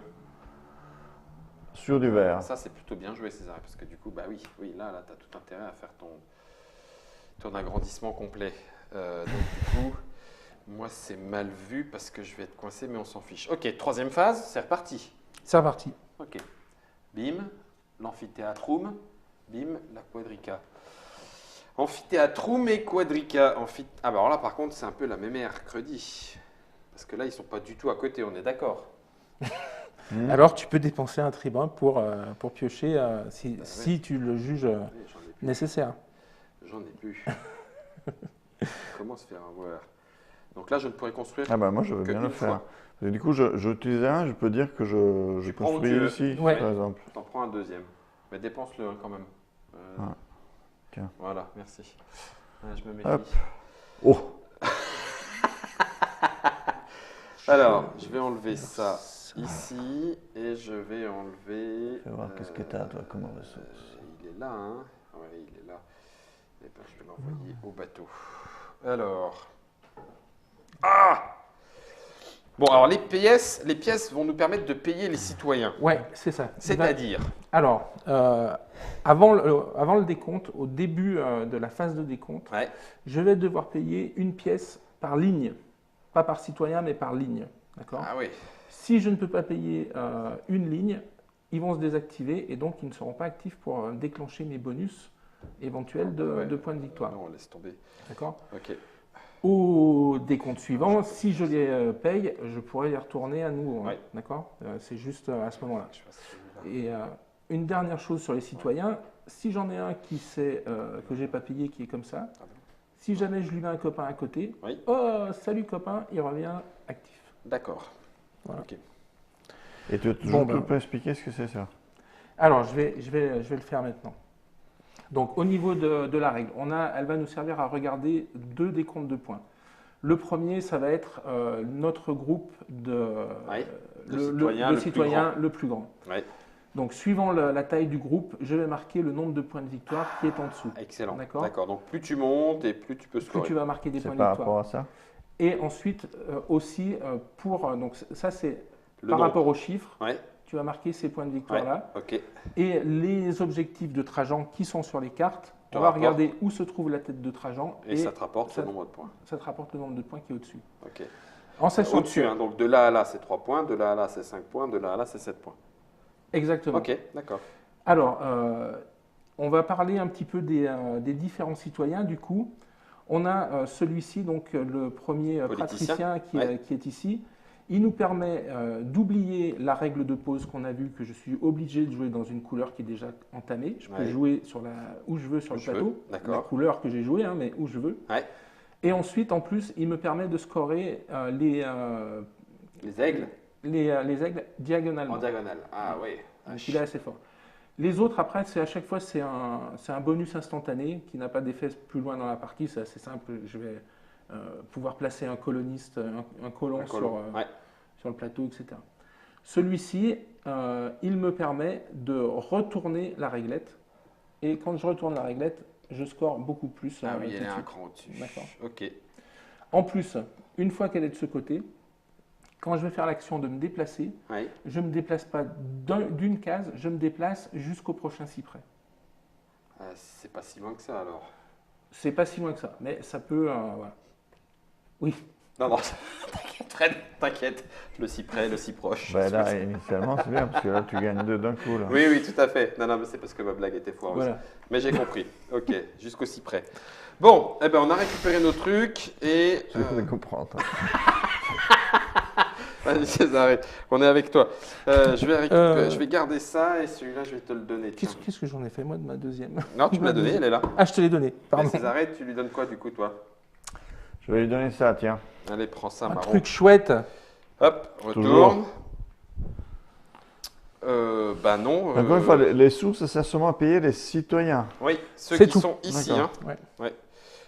sur du verre. Ça, c'est plutôt bien joué, César, parce que du coup, bah oui, là, tu as tout intérêt à faire ton agrandissement complet. Donc, du coup, moi, c'est mal vu parce que je vais être coincé, mais on s'en fiche. Ok, troisième phase, c'est reparti. C'est reparti. Ok. Bim, l'amphithéâtrum, bim, la quadrica. Amphithéâtrum et quadrica. Ah, bah alors là, par contre, c'est un peu la même mercredi. Parce que là, ils sont pas du tout à côté, on est d'accord. Alors, tu peux dépenser un tribun pour piocher si tu le juges Oui, j'en ai plus. nécessaire. J'en ai plus. Comment se faire avoir? Donc là, je ne pourrais construire Ah bah moi, je veux que bien le une faire. fois. Et du coup, j'utilise un, je peux dire que je prends où construis tu veux. ici, Ouais. par exemple. T'en prends un deuxième. Mais dépense-le quand même. Ah, tiens. Voilà, merci. Je me méfie. Hop. Oh, Alors, je vais enlever ça ici et je vais enlever. fais voir qu'est-ce que tu as, toi, comme ressource. Il est là, hein? Ouais, il est là. Et ben, je vais l'envoyer au bateau. Alors. Ah! Bon, alors les pièces vont nous permettre de payer les citoyens. Ouais, c'est ça. C'est-à-dire. Alors, avant le décompte, au début de la phase de décompte, Ouais. je vais devoir payer une pièce par ligne. Pas par citoyen, mais par ligne. D'accord? Ah oui. Si je ne peux pas payer une ligne, ils vont se désactiver et donc ils ne seront pas actifs pour déclencher mes bonus éventuels de points de victoire. Non, on laisse tomber. D'accord? Ok. Au décompte suivant, si je les paye, je pourrais les retourner à nouveau. Ouais. D'accord? C'est juste à ce moment-là. Je fasse celui-là. Et une dernière chose sur les citoyens, si j'en ai un qui sait que j'ai pas payé, qui est comme ça, Ah bon. si jamais je lui mets un copain à côté, Oui. oh salut copain, il revient actif. D'accord. Voilà. Ok. Et tu as toujours Bon, pas expliqué ce que c'est ça? Alors je vais le faire maintenant. Donc au niveau de la règle, elle va nous servir à regarder deux décomptes de points. Le premier, ça va être notre groupe le citoyen le plus grand. Ouais. Donc suivant la taille du groupe, je vais marquer le nombre de points de victoire qui est en dessous. Excellent. D'accord. Donc plus tu montes et plus tu peux Plus scorer. tu vas marquer des C'est points de par victoire. rapport à ça? Et ensuite aussi donc ça c'est Le par nombre. rapport aux chiffres, Ouais. tu vas marquer ces points de victoire là. Ok. Et les objectifs de Trajan qui sont sur les cartes, Te on va rapporte. regarder où se trouve la tête de Trajan Et ça te rapporte ça- le nombre de points. ça te rapporte le nombre de points qui est au-dessus. Ok. En sachant Au-dessus, que- hein, donc de là à là, c'est 3 points, de là à là, c'est 5 points, de là à là, c'est 7 points. Exactement. Ok, d'accord. Alors, on va parler un petit peu des différents citoyens. Du coup, on a celui-ci, donc le premier Politicien. patricien Ouais. qui est ici. Il nous permet d'oublier la règle de pause qu'on a vue, que je suis obligé de jouer dans une couleur qui est déjà entamée. Je peux Ouais. jouer où je veux sur Où le je veux, plateau, d'accord. la couleur que j'ai jouée, hein, mais où je veux. Ouais. Et ensuite, en plus, il me permet de scorer les Les aigles aigles diagonalement. en diagonale. Ah oui. Donc, il est assez fort. Les autres, après, à chaque fois, c'est un bonus instantané qui n'a pas d'effet plus loin dans la partie. C'est assez simple. Je vais pouvoir placer un coloniste, un colon, Ouais. sur le plateau, etc. Celui-ci, il me permet de retourner la réglette. Et quand je retourne la réglette, je score beaucoup plus. Ah oui, tout elle de est un suite. cran au-dessus. D'accord. Ok. En plus, une fois qu'elle est de ce côté, quand je vais faire l'action de me déplacer, Ouais. je ne me déplace pas d'une case, je me déplace jusqu'au prochain cyprès. C'est pas si loin que ça alors. C'est pas si loin que ça, mais ça peut. Voilà. Oui, Non, non, t'inquiète, Fred, t'inquiète. Le si près, le si proche. Bah là, initialement, c'est bien, parce que là, tu gagnes deux d'un coup. Là. Oui, oui, tout à fait. Non, non, mais c'est parce que ma blague était foireuse. voilà. Mais j'ai compris. Ok, jusqu'au si près. Bon, eh ben, on a récupéré nos trucs et. Je vais comprendre. Vas-y, César, on est avec toi. Je vais garder ça et celui-là, je vais te le donner. tiens. Qu'est-ce que j'en ai fait moi de ma deuxième? Non, tu me l'as donné, elle est là. Ah, je te l'ai donné, pardon. Mais César, tu lui donnes quoi du coup, toi? Je vais lui donner ça, tiens. Allez, prends ça, Un marron. truc chouette. Hop, Toujours. retourne. Bah non. Encore une fois, les sous, ça sert seulement à payer les citoyens. Oui, ceux C'est qui tout. sont ici. Hein. D'accord. Ouais.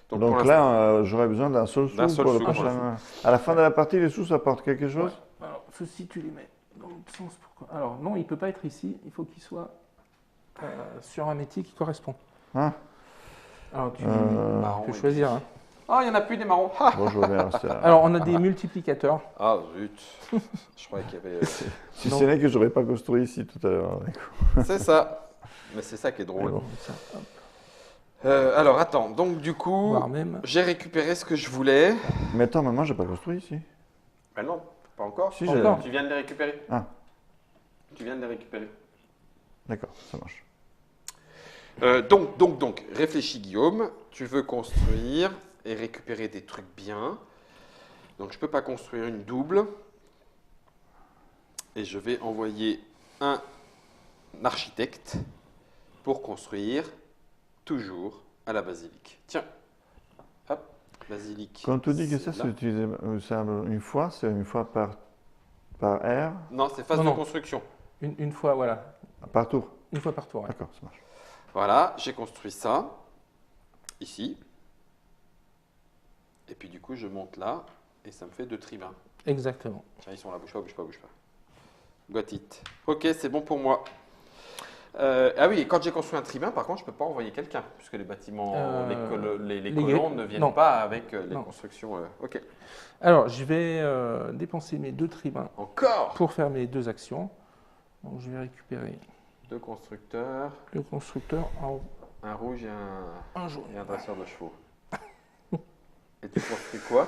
Donc, Donc pour là, j'aurais besoin d'un seul sou D'un seul pour le sou, prochain. À la fin de la partie, les sous, ça apporte quelque chose? Alors, ceci, tu les mets dans l'autre sens. Pourquoi? Alors, non, il ne peut pas être ici. Il faut qu'il soit sur un métier qui correspond. Hein? Alors, tu Marron peux et choisir. Hein. Ah, il n'y en a plus des marrons. Ah, Bon, je vais rester là. Alors, on a des multiplicateurs. ah zut. Je croyais qu'il y avait. Si Non. ce n'est que je n'aurais pas construit ici tout à l'heure. C'est ça. Mais c'est ça qui est Mais drôle. bon. Ça, hop, Alors attends, donc du coup, voire même. j'ai récupéré ce que je voulais. Mais attends, mais moi, j'ai pas construit ici. Ben non, pas encore. Si, Pas j'ai- encore. Tu viens de les récupérer. Ah. Tu viens de les récupérer. D'accord, ça marche. Donc, réfléchis Guillaume, tu veux construire et récupérer des trucs bien. Donc je ne peux pas construire une double. Et je vais envoyer un architecte pour construire toujours à la basilique. Tiens, hop, basilique. Quand tu dis que ça, c'est c'est là. utilisé une fois, c'est une fois par air, Non, c'est phase Non, de non. construction. Une fois, voilà. par tour. Une fois par tour. Ouais. D'accord, ça marche. Voilà, j'ai construit ça, ici. Et puis du coup, je monte là, et ça me fait 2 tribuns. Exactement. Tiens, ils sont là, bouge pas, bouge pas, bouge pas. Got it. Ok, c'est bon pour moi. Ah oui, et quand j'ai construit un tribun, par contre, je ne peux pas envoyer quelqu'un, puisque les bâtiments, les colons ne viennent non. pas avec les Non. constructions. Ok. Alors, je vais dépenser mes 2 tribuns Encore pour faire mes 2 actions. Donc, je vais récupérer 2 constructeurs, le constructeur en un rouge un jaune. et un dresseur de chevaux. Et tu construis quoi?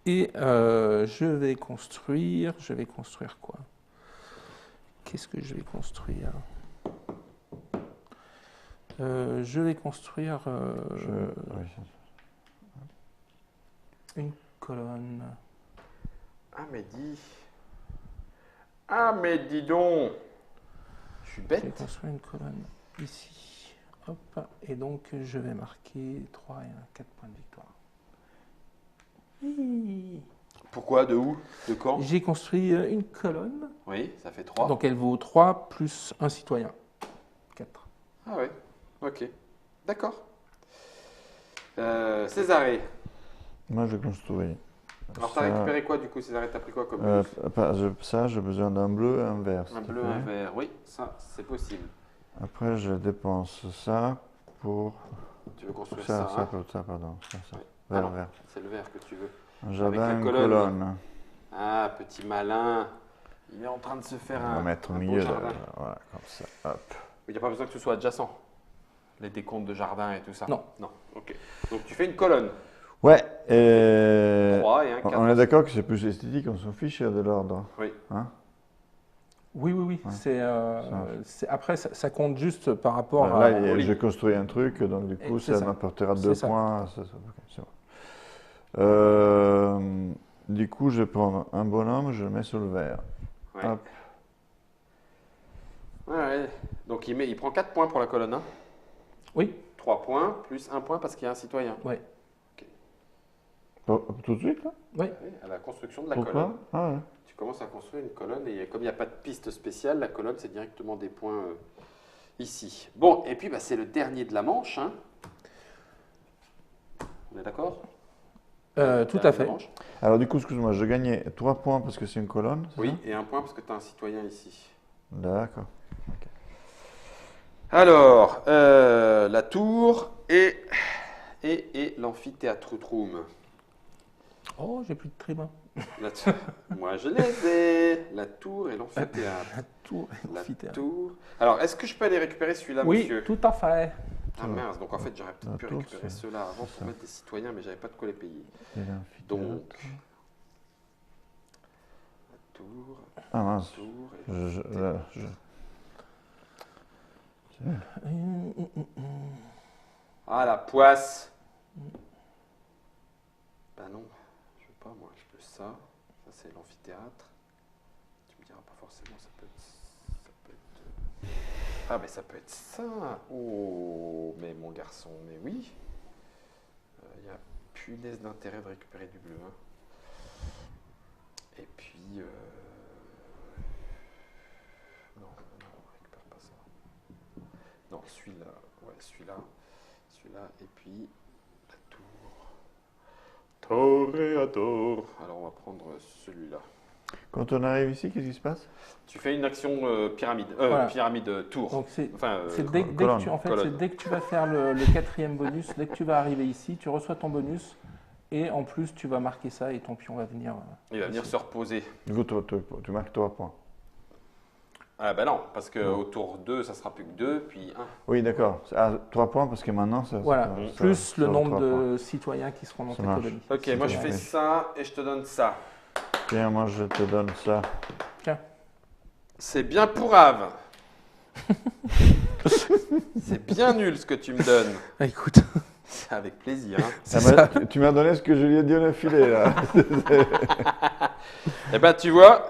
Et je vais construire quoi? Qu'est-ce que je vais construire? Je vais construire Oui, une colonne. Ah, mais dis donc! Je suis Je vais bête. construire une colonne ici. Hop. Et donc, je vais marquer 3 et 4 points de victoire. Hi. Pourquoi? De où? De quand? J'ai construit une colonne. Oui, ça fait 3. Donc, elle vaut 3 plus un citoyen. 4. Ah ouais, ok. D'accord. Césarée. moi, je construis. Alors, t'as Ça, récupéré quoi du coup, Césarée? T'as pris quoi comme euh, bonus? ça, j'ai besoin d'un bleu et un vert. s'il Un te bleu, plaît. un vert. Oui, ça, c'est possible. Après, je dépense ça pour. Tu veux construire Ça, ça, pardon. Ça. Ouais. Vert, Ah non, vert. c'est le vert que tu veux. Un jardin, la une colonne. colonne. Ah, petit malin. Il est en train de se faire On va mettre au un beau milieu. jardin. Voilà, comme ça. Hop. Il n'y a pas besoin que ce soit adjacent. Les décomptes de jardin et tout ça. Non. Non, ok. Donc tu fais une colonne. Ouais, et 3 et un 4. on est d'accord que c'est plus esthétique, on s'en fiche de l'ordre. Oui. Hein? Oui. Ouais. Après, ça compte juste par rapport Là, à. j'ai construit un truc, donc du coup, Et c'est ça ça. m'apportera C'est 2 ça. points. Ok, c'est bon. Du coup, je prends un bonhomme, je le mets sur le vert. Ouais. Hop. Ouais. Donc il prend 4 points pour la colonne 1. Oui. 3 points plus 1 point parce qu'il y a un citoyen. Ouais. Oh, tout de suite, là? Oui. Oui, à la construction de la Pourquoi? colonne. Ah ouais. Tu commences à construire une colonne et comme il n'y a pas de piste spéciale, la colonne c'est directement des points ici. Bon, et puis bah, c'est le dernier de la manche. Hein. On est d'accord? Tout Dernier à de la fait. manche. Alors du coup, excuse-moi, je gagnais 3 points parce que c'est une colonne, c'est Oui, et 1 point parce que tu as un citoyen ici. ça? D'accord. Alors, la tour et l'amphithéâtre room. Oh, j'ai plus de tribuns. Moi, je les ai. La tour et l'amphithéâtre. La tour et La l'amphithéâtre. tour. Alors, est-ce que je peux aller récupérer celui-là, Oui, monsieur? tout à fait. Ah mince, donc en fait, j'aurais peut-être La pu tour, récupérer c'est- ceux-là avant c'est pour ça. mettre des citoyens, mais j'avais pas de quoi les payer. Et l'amphithéâtre. Donc, la tour, Ah mince. tour et Ah, la poisse. Bah non, je veux pas, moi, je veux ça. Ça, c'est l'amphithéâtre. Tu me diras pas forcément, ça peut être... Ah, mais ça peut être ça. Oh, mais mon garçon, mais oui. Il y a punaise d'intérêt de récupérer du bleu. Hein. Et puis... Non, on récupère pas ça. Non, celui-là, ouais, celui-là, et puis la tour. Toreador. Alors on va prendre celui-là. Quand on arrive ici, qu'est-ce qui se passe? Tu fais une action pyramide, Voilà. pyramide tour. Donc Enfin, c'est dès que tu, en fait, c'est dès que tu vas faire le 4e bonus, dès que tu vas arriver ici, tu reçois ton bonus et en plus tu vas marquer ça et ton pion va venir. Il va venir se reposer. Du coup, tu marques 3 points. Ah ben non, parce qu'au tour 2, ça sera plus que 2, puis 1. Oui, d'accord. 3 points parce que maintenant, ça. Voilà, ça plus le vaut nombre 3 de points. citoyens qui seront dans Ça ta marche. colonie. Ok, moi je fais ça et je te donne ça. Tiens, moi, je te donne ça. Tiens. C'est bien pourrave. C'est bien nul ce que tu me donnes. Ah, écoute, C'est avec plaisir. Hein. c'est Ah, ça. tu m'as donné ce que je lui ai dit au filet, là. Eh ben tu vois,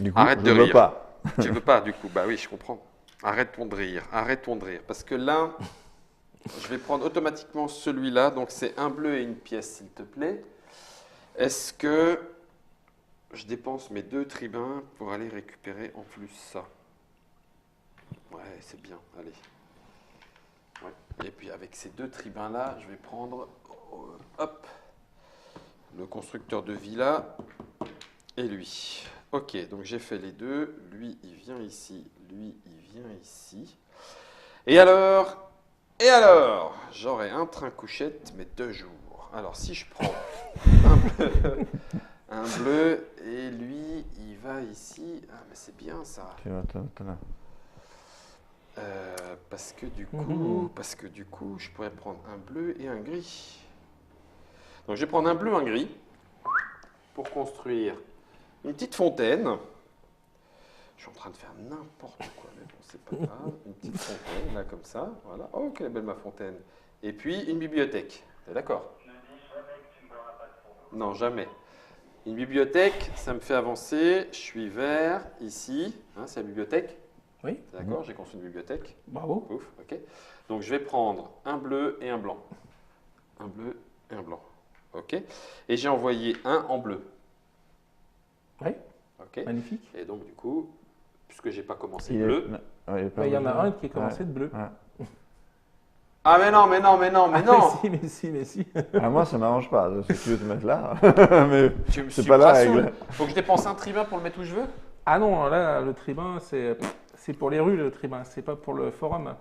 Du coup, Arrête je de veux rire. pas. tu veux pas du coup. Bah oui, je comprends. Arrête ton de rire, parce que là, je vais prendre automatiquement celui-là. Donc c'est un bleu et une pièce, s'il te plaît. Est-ce que je dépense mes 2 tribuns pour aller récupérer en plus ça? Ouais, c'est bien, allez. Ouais. Et puis avec ces 2 tribuns-là, je vais prendre, hop, le constructeur de villa et lui. Ok, donc j'ai fait les 2. Lui, il vient ici. Lui, il vient ici. Et alors, j'aurai un train couchette, mais 2 jours. Alors, si je prends un bleu, et lui, il va ici. Ah, mais c'est bien ça. Attends, là. Parce que du coup, je pourrais prendre un bleu et un gris. Donc, je vais prendre un bleu, un gris, pour construire une petite fontaine. Je suis en train de faire n'importe quoi, mais bon, c'est pas grave. Une petite fontaine, là, comme ça. Voilà. Oh, quelle est belle ma fontaine. Et puis, une bibliothèque. T'es d'accord? Ne dis jamais que tu ne boiras pas de fond. Non, jamais. Une bibliothèque, ça me fait avancer. Je suis vert, ici. Hein, c'est la bibliothèque? Oui. T'es d'accord? J'ai construit une bibliothèque. Bravo. Ouf, ok. Donc, je vais prendre un bleu et un blanc. Un bleu et un blanc. Ok. Et j'ai envoyé un en bleu. Oui, Ok. magnifique. Et donc, du coup, puisque j'ai pas commencé Il est- bleu. Ouais, il est pas Il y en a bleu. un qui est commencé de bleu. Ouais. Ah, mais non, mais non, mais non, mais non! Mais si. Ah, moi, ça m'arrange pas. Si tu veux te mettre là. Mais Tu me c'est suis pas la saoul. règle. Faut que je dépense un tribun pour le mettre où je veux? Ah non, là, le tribun, c'est pour les rues, le tribun, c'est pas pour le forum.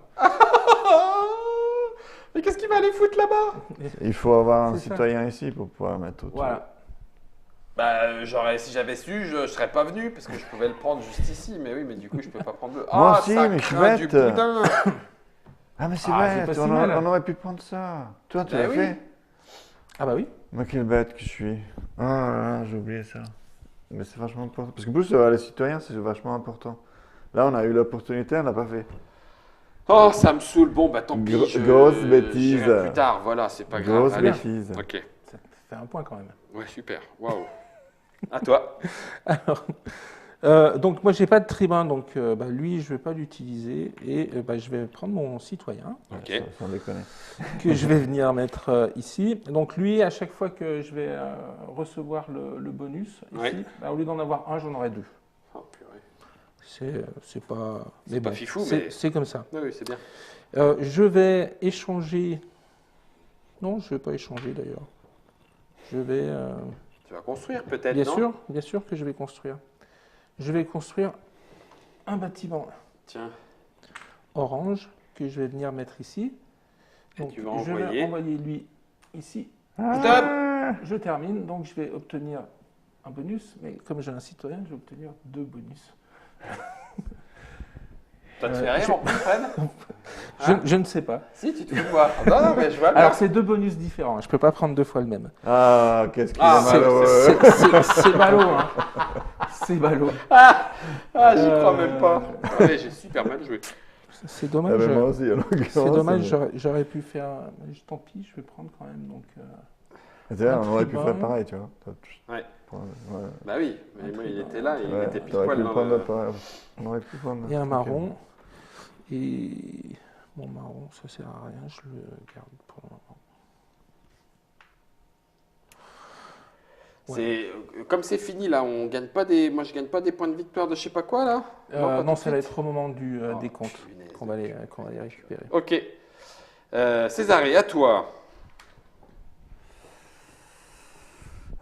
Mais qu'est-ce qu'il va aller foutre là-bas? Il faut avoir un C'est ça. citoyen ici pour pouvoir mettre autour. Voilà. Bah, si j'avais su, je serais pas venu parce que je pouvais le prendre juste ici. Mais oui, mais du coup, je peux pas prendre le. Moi Ah, aussi, ça mais je suis craint du bête. boudin. Ah, mais c'est Ah, c'est bête. pas si On mal. on aurait pu prendre ça. Toi, tu Bah l'as oui. fait. Ah bah oui. Moi, quelle bête que je suis. Ah là là, j'ai oublié ça. Mais c'est vachement important. Parce qu'en plus, les citoyens, c'est vachement important. Là, on a eu l'opportunité, on l'a pas fait. Oh, ça me saoule. Bon, bah tant pis. Grosse bêtise. J'irai plus tard. Voilà, c'est pas grave. Grosse Allez. bêtise. Ok. Ça fait un point quand même. Ouais, super. Waouh. À toi. Alors, donc moi j'ai pas de tribun, donc bah, lui je vais pas l'utiliser et bah, je vais prendre mon citoyen Ok. Sans déconner. que je vais venir mettre ici. Donc lui à chaque fois que je vais recevoir le bonus ici, Ouais. bah, au lieu d'en avoir un, j'en aurai 2. Oh, purée. C'est pas. C'est mais pas bon, fifou, c'est- mais- c'est comme ça. Oui, oui, c'est bien. Je vais échanger. Non, je vais pas échanger d'ailleurs. Je vais. Tu vas construire peut-être, non? Bien sûr que je vais construire. Je vais construire un bâtiment Tiens. orange que je vais venir mettre ici. Et Donc, tu vas je vais envoyer. envoyer lui ici. Ah, Je termine, donc je vais obtenir un bonus, mais comme j'ai un citoyen, je vais obtenir 2 bonus. Ça te fait rire en plus, Fred? Je ne sais pas. Si, tu te fais voir. Non, non, mais je vois bien. Alors c'est 2 bonus différents, je ne peux pas prendre 2 fois le même. Ah, qu'est-ce qu'il Ah, est c'est- malheureux. C'est ballot, hein. C'est ballot. Ah, j'y crois même pas. Ah, ouais, j'ai super mal joué. C'est Ah, dommage. ben, moi aussi, en l'occurrence, C'est dommage, mais- j'aurais pu faire. Tant pis, je vais prendre quand même. Donc, C'est vrai, on aurait pu tribun. faire pareil, tu vois. Ouais. Ouais. Bah oui, mais moi il était là, il Ouais, était pile t'aurais poil pu dans prendre le... pareil. On aurait pu prendre. et un marron. Et mon marron, ça sert à rien, je le garde pour le moment. Comme c'est fini là, on gagne pas des... Moi je gagne pas des points de victoire de je sais pas quoi là? pas tout Non, de ça va suite. être au moment du Oh, décompte punaise. qu'on va les récupérer. Ok. Césarée, à toi.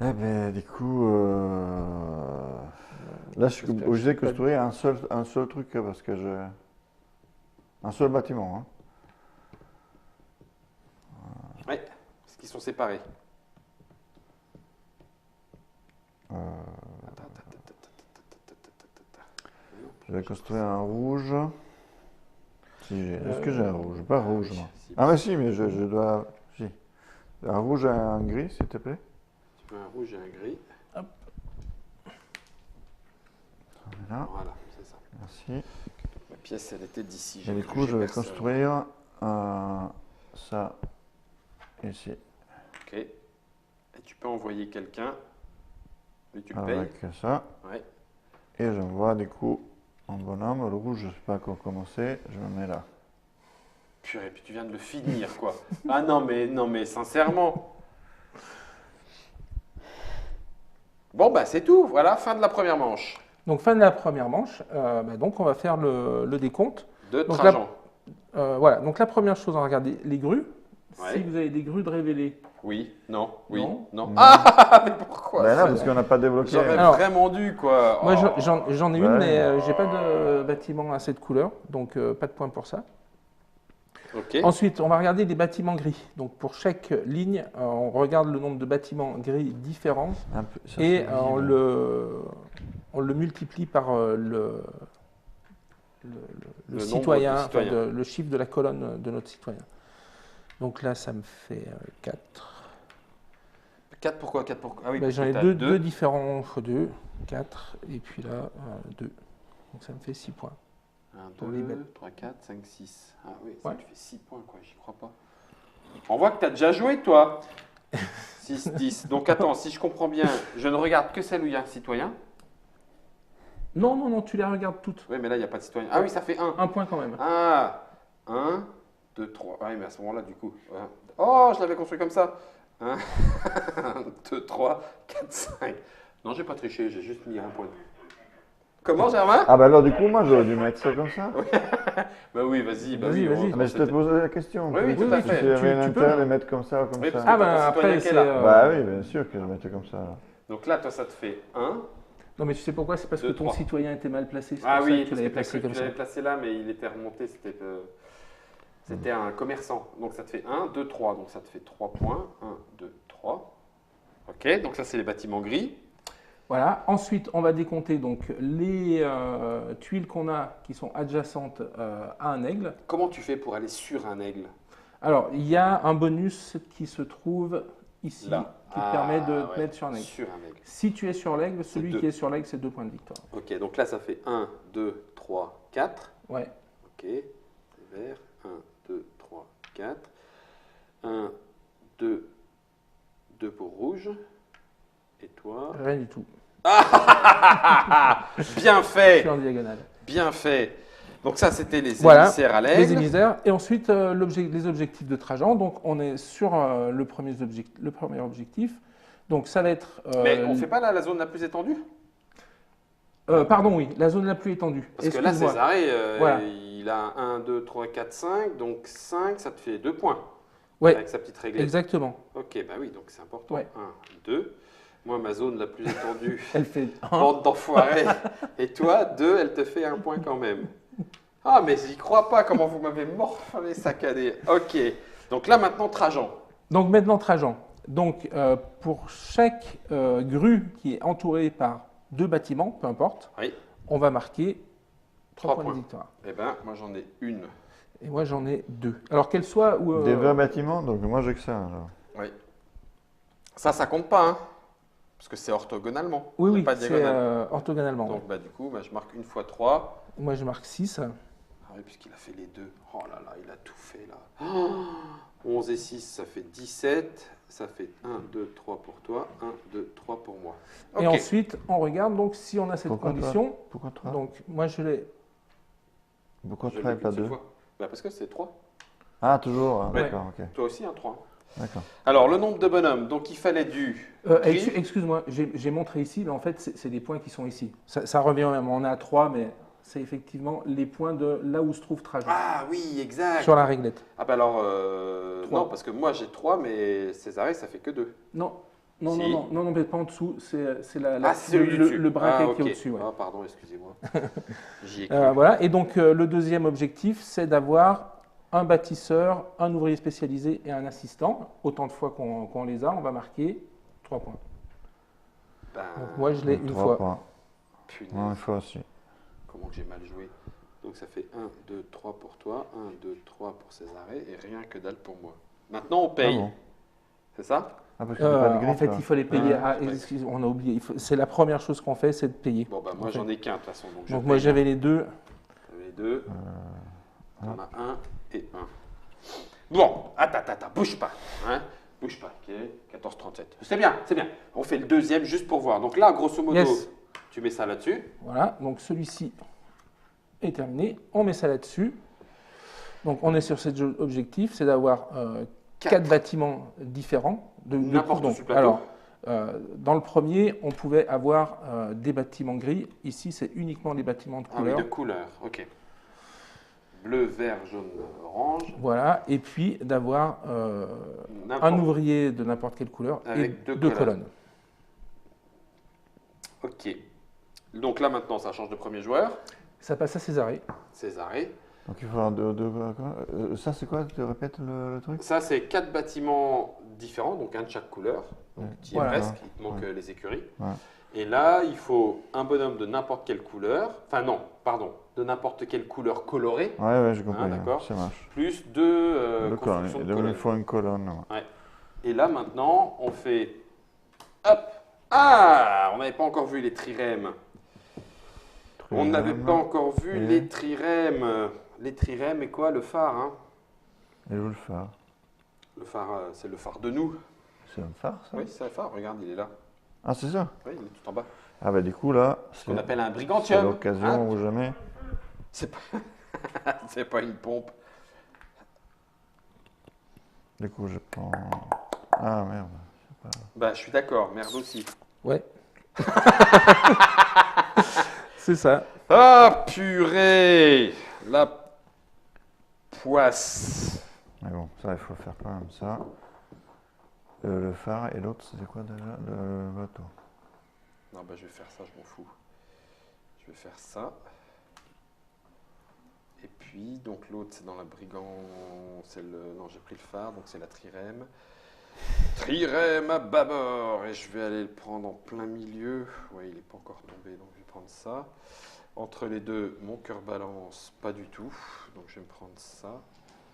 Eh ben, du coup, là, je suis J'espère obligé de que c'est pas- construire un seul truc parce que je. Un seul bâtiment. Hein. Oui, parce qu'ils sont séparés. Euh, je vais construire un rouge. Est-ce que j'ai un rouge? Pas rouge, non. Si, Ah, mais si, mais je dois. Si. Un rouge et un gris, s'il te plaît. tu veux un rouge et un gris. Voilà, Voilà, c'est ça. merci. La pièce, elle était d'ici. Et j'ai du cru coup, que je j'ai vais personne. construire ça ici. Ok. Et tu peux envoyer quelqu'un, mais tu le payes. Avec ça. Ouais. Et j'envoie du coup en bonhomme. Le rouge, je ne sais pas comment commencer. Je me mets là. Purée, puis tu viens de le finir, quoi. Ah non, mais sincèrement. Bon, bah c'est tout. Voilà, fin de la première manche Donc, fin de la première manche. Donc, on va faire le décompte. de Donc, Trajan. Voilà. Donc, la première chose à regarder, les grues. Ouais. Si vous avez des grues de révéler, Oui, non, oui, Non. non. Non. Ah, mais pourquoi Ben là, ça parce qu'on n'a pas débloqué. J'aurais Alors, vraiment dû, quoi. moi Oh. j'en ai Ouais. une, mais j'ai pas de bâtiment à cette couleur, donc pas de point pour ça. Ok. Ensuite, on va regarder les bâtiments gris. Donc pour chaque ligne, on regarde le nombre de bâtiments gris différents Un peu, ça, et c'est on visible. le multiplie par le Le nombre citoyen, de enfin, citoyens. le chiffre de la colonne de notre citoyen. Donc là, ça me fait 4. 4 pourquoi 4 pourquoi Ah oui, Ben, parce j'en que ai t'as deux différents fois 2, 4, et puis là, 2. Donc ça me fait 6 points. 1, Pour les 2, bêtes. 3, 4, 5, 6. Ah oui, ça Ouais. te fait 6 points, quoi. J'y crois pas. On voit que tu as déjà joué, toi. 6, 10. Donc attends, si je comprends bien, je ne regarde que celle où il y a un citoyen. Non, tu les regardes toutes. Oui, mais là, il n'y a pas de citoyen. Ah oui, ça fait 1. Un point quand même. Ah 1, 2, 3. Ah oui, mais à ce moment-là, du coup. Oh, je l'avais construit comme ça. 1, 2, 3, 4, 5. Non, j'ai pas triché, j'ai juste mis un point. Comment, Germain Ah, ben alors, du coup, moi, j'aurais dû mettre ça comme ça. Bah oui, vas-y, Vas-y, vas-y. Ah, mais je te posais la question. Oui, oui, tout à fait. Tu avais Tu peux. l'intérêt de les mettre comme ça ou comme Oui, parce ça. que- Ben ton citoyen après, qui est c'est. là. Bah oui, bien sûr que je mettais comme ça. là. Donc là, toi, ça te fait 1. Non, mais tu sais pourquoi? C'est parce que 2, ton 3. citoyen était mal placé. C'est Ah pour ça oui, que tu parce l'avais que placé comme tu ça. l'avais placé là, mais il était remonté, c'était un commerçant. Donc ça te fait 1, 2, 3. Donc ça te fait 3 points. 1, 2, 3. Ok, donc ça, c'est les bâtiments gris. Voilà. Ensuite, on va décompter donc les tuiles qu'on a qui sont adjacentes à un aigle. Comment tu fais pour aller sur un aigle? Alors, il y a un bonus qui se trouve ici, Là. qui te permet de te ouais, mettre sur un aigle. Sur un aigle. Si tu es sur l'aigle, celui deux. qui est sur l'aigle, c'est 2 points de victoire. Ok, donc là, ça fait 1, 2, 3, 4. Ouais. Ok, c'est vert. 1, 2, 3, 4. 1, 2, 2 pour rouge. Et toi? Rien du tout. Bien Je fait, suis en diagonale. bien fait. Donc ça, c'était les Voilà, émissaires à Les l'aigle. émissaires. Et ensuite, les objectifs de Trajan. Donc, on est sur le premier objectif. Donc, ça va être. Mais on fait pas là la zone la plus étendue? Pardon, oui, la zone la plus étendue. Parce que là, Excuse-moi. Césarée, Voilà. il a 1, 2, 3, 4, 5. Donc 5, ça te fait 2 points. Ouais, Avec sa petite réglette. exactement. Ok, bah oui, donc c'est important. Ouais. 1, 2. Moi, ma zone la plus étendue, Elle fait 1. bande d'enfoirés. Et toi, 2, elle te fait 1 point quand même. Ah, mais j'y crois pas, comment vous m'avez morflé, saccadé. Ok, donc là maintenant, Trajan. Donc, maintenant, Trajan. Donc, pour chaque grue qui est entourée par 2 bâtiments, peu importe, Oui. on va marquer 3 Trois points de points. victoire. Eh ben, moi j'en ai une. Et moi, j'en ai 2. Alors, qu'elle soit. Ou, Des vrais bâtiments, donc moi j'ai que ça. Alors. Oui. Ça compte pas, hein. Parce que c'est orthogonalement. Oui, Il y a oui, pas de c'est diagonale. orthogonalement. Donc, bah, du coup, bah, je marque une fois 3. Moi, je marque 6. Ah oui, puisqu'il a fait les deux. Oh là là, il a tout fait là. Oh 11 et 6, ça fait 17. Ça fait 1, 2, 3 pour toi. 1, 2, 3 pour moi. Et Ok. ensuite, on regarde donc si on a cette Pourquoi condition. Pourquoi 3 Donc, moi, je l'ai. Pourquoi Je 3 et l'ai pas qu'une seule 2 fois. Bah, parce que c'est 3. Ah, toujours. Ouais. D'accord, ok. Toi aussi, un 3. D'accord. Alors, le nombre de bonhommes. Donc, il fallait du gris. Excuse-moi, j'ai montré ici, mais en fait, c'est des points qui sont ici. Ça revient au même. On est à 3, mais c'est effectivement les points de là où se trouve Trajan. Ah oui, exact. Sur la réglette. Ah bah alors, Trois. non, parce que moi j'ai 3, mais Césarée, ça fait que 2. Non, Non, Si. non, mais pas en dessous. C'est c'est celui du dessus. le braquet Ah, qui est ok. au-dessus. Ouais. Ah, pardon, excusez-moi. J'y ai cru. Voilà. Et donc, le deuxième objectif, c'est d'avoir un bâtisseur, un ouvrier spécialisé et un assistant. Autant de fois qu'on les a, on va marquer 3 points. Ben, Donc, moi, je l'ai une 3 fois. points. punaise, Ouais, une fois aussi. comment que j'ai mal joué. Donc ça fait 1, 2, 3 pour toi, 1, 2, 3 pour Césarée et rien que dalle pour moi. Maintenant, on paye. Ah bon. C'est ça? Ah, parce que t'as pas de grille, En fait, toi. il fallait payer. Ouais, Ah, j'ai pas- excuse, on a oublié. C'est la première chose qu'on fait, c'est de payer. Bon, bah moi, En fait. j'en ai qu'un de toute façon. Donc, Moi, j'avais les deux. les deux. On a un et un. Bon, attends, bouge pas. Hein, bouge pas. Ok, 14,37. C'est bien, c'est bien. On fait le deuxième juste pour voir. Donc là, grosso modo, Yes. tu mets ça là-dessus. Voilà, donc celui-ci est terminé. On met ça là-dessus. Donc on est sur cet objectif, c'est d'avoir 4 bâtiments différents. N'importe où donc, sur le plateau. alors, dans le premier, on pouvait avoir des bâtiments gris. Ici, c'est uniquement des bâtiments de Ah oui, couleur. de couleur. Ok. Bleu, vert, jaune, orange. Voilà, et puis d'avoir un N'importe- ouvrier de n'importe quelle couleur Avec et deux deux colonnes. Ok. Donc là, maintenant, ça change de premier joueur. Ça passe à Césarée. Césarée. Donc il faut avoir deux quoi. Ça, c'est quoi? Tu répètes le truc? Ça, c'est 4 bâtiments différents, donc un de chaque couleur. Donc tu y es Voilà. presque, il te manque les écuries. Ouais. Et là, il faut un bonhomme de n'importe quelle couleur. Enfin non, pardon, de n'importe quelle couleur colorée. Ouais, j'ai compris. Ah, d'accord. Ça marche. Plus deux Deux colonnes. constructions de Donc, il colonnes. faut une colonne. Ouais. Et là, maintenant, on fait... Hop! Ah! On n'avait pas encore vu les trirèmes. On n'avait pas encore vu Et- les trirèmes. Les trirèmes et quoi? Le phare, hein? Et où le phare? Le phare, c'est le phare de nous. C'est un phare, ça? Oui, c'est le phare, regarde, il est là. Ah, c'est ça? Oui, il est tout en bas. Ah, bah, du coup, là, Ce qu'on appelle un c'est brigantium. l'occasion Hein? ou jamais. C'est pas... c'est pas une pompe. Du coup, je prends. Ah, merde. Bah, je suis d'accord, merde aussi. Ouais. C'est ça. Ah, purée! La poisse. Mais bon, ça, il faut faire quand même ça. Le phare et l'autre, c'était quoi déjà? Le bateau. Non, bah, je vais faire ça, je m'en fous. Je vais faire ça. Et puis, donc l'autre, c'est dans la brigand... C'est le... Non, j'ai pris le phare, donc c'est la trirème. Trirème à bâbord! Et je vais aller le prendre en plein milieu. Ouais, il n'est pas encore tombé, donc je vais prendre ça. Entre les deux, mon cœur balance, pas du tout. Donc je vais me prendre ça.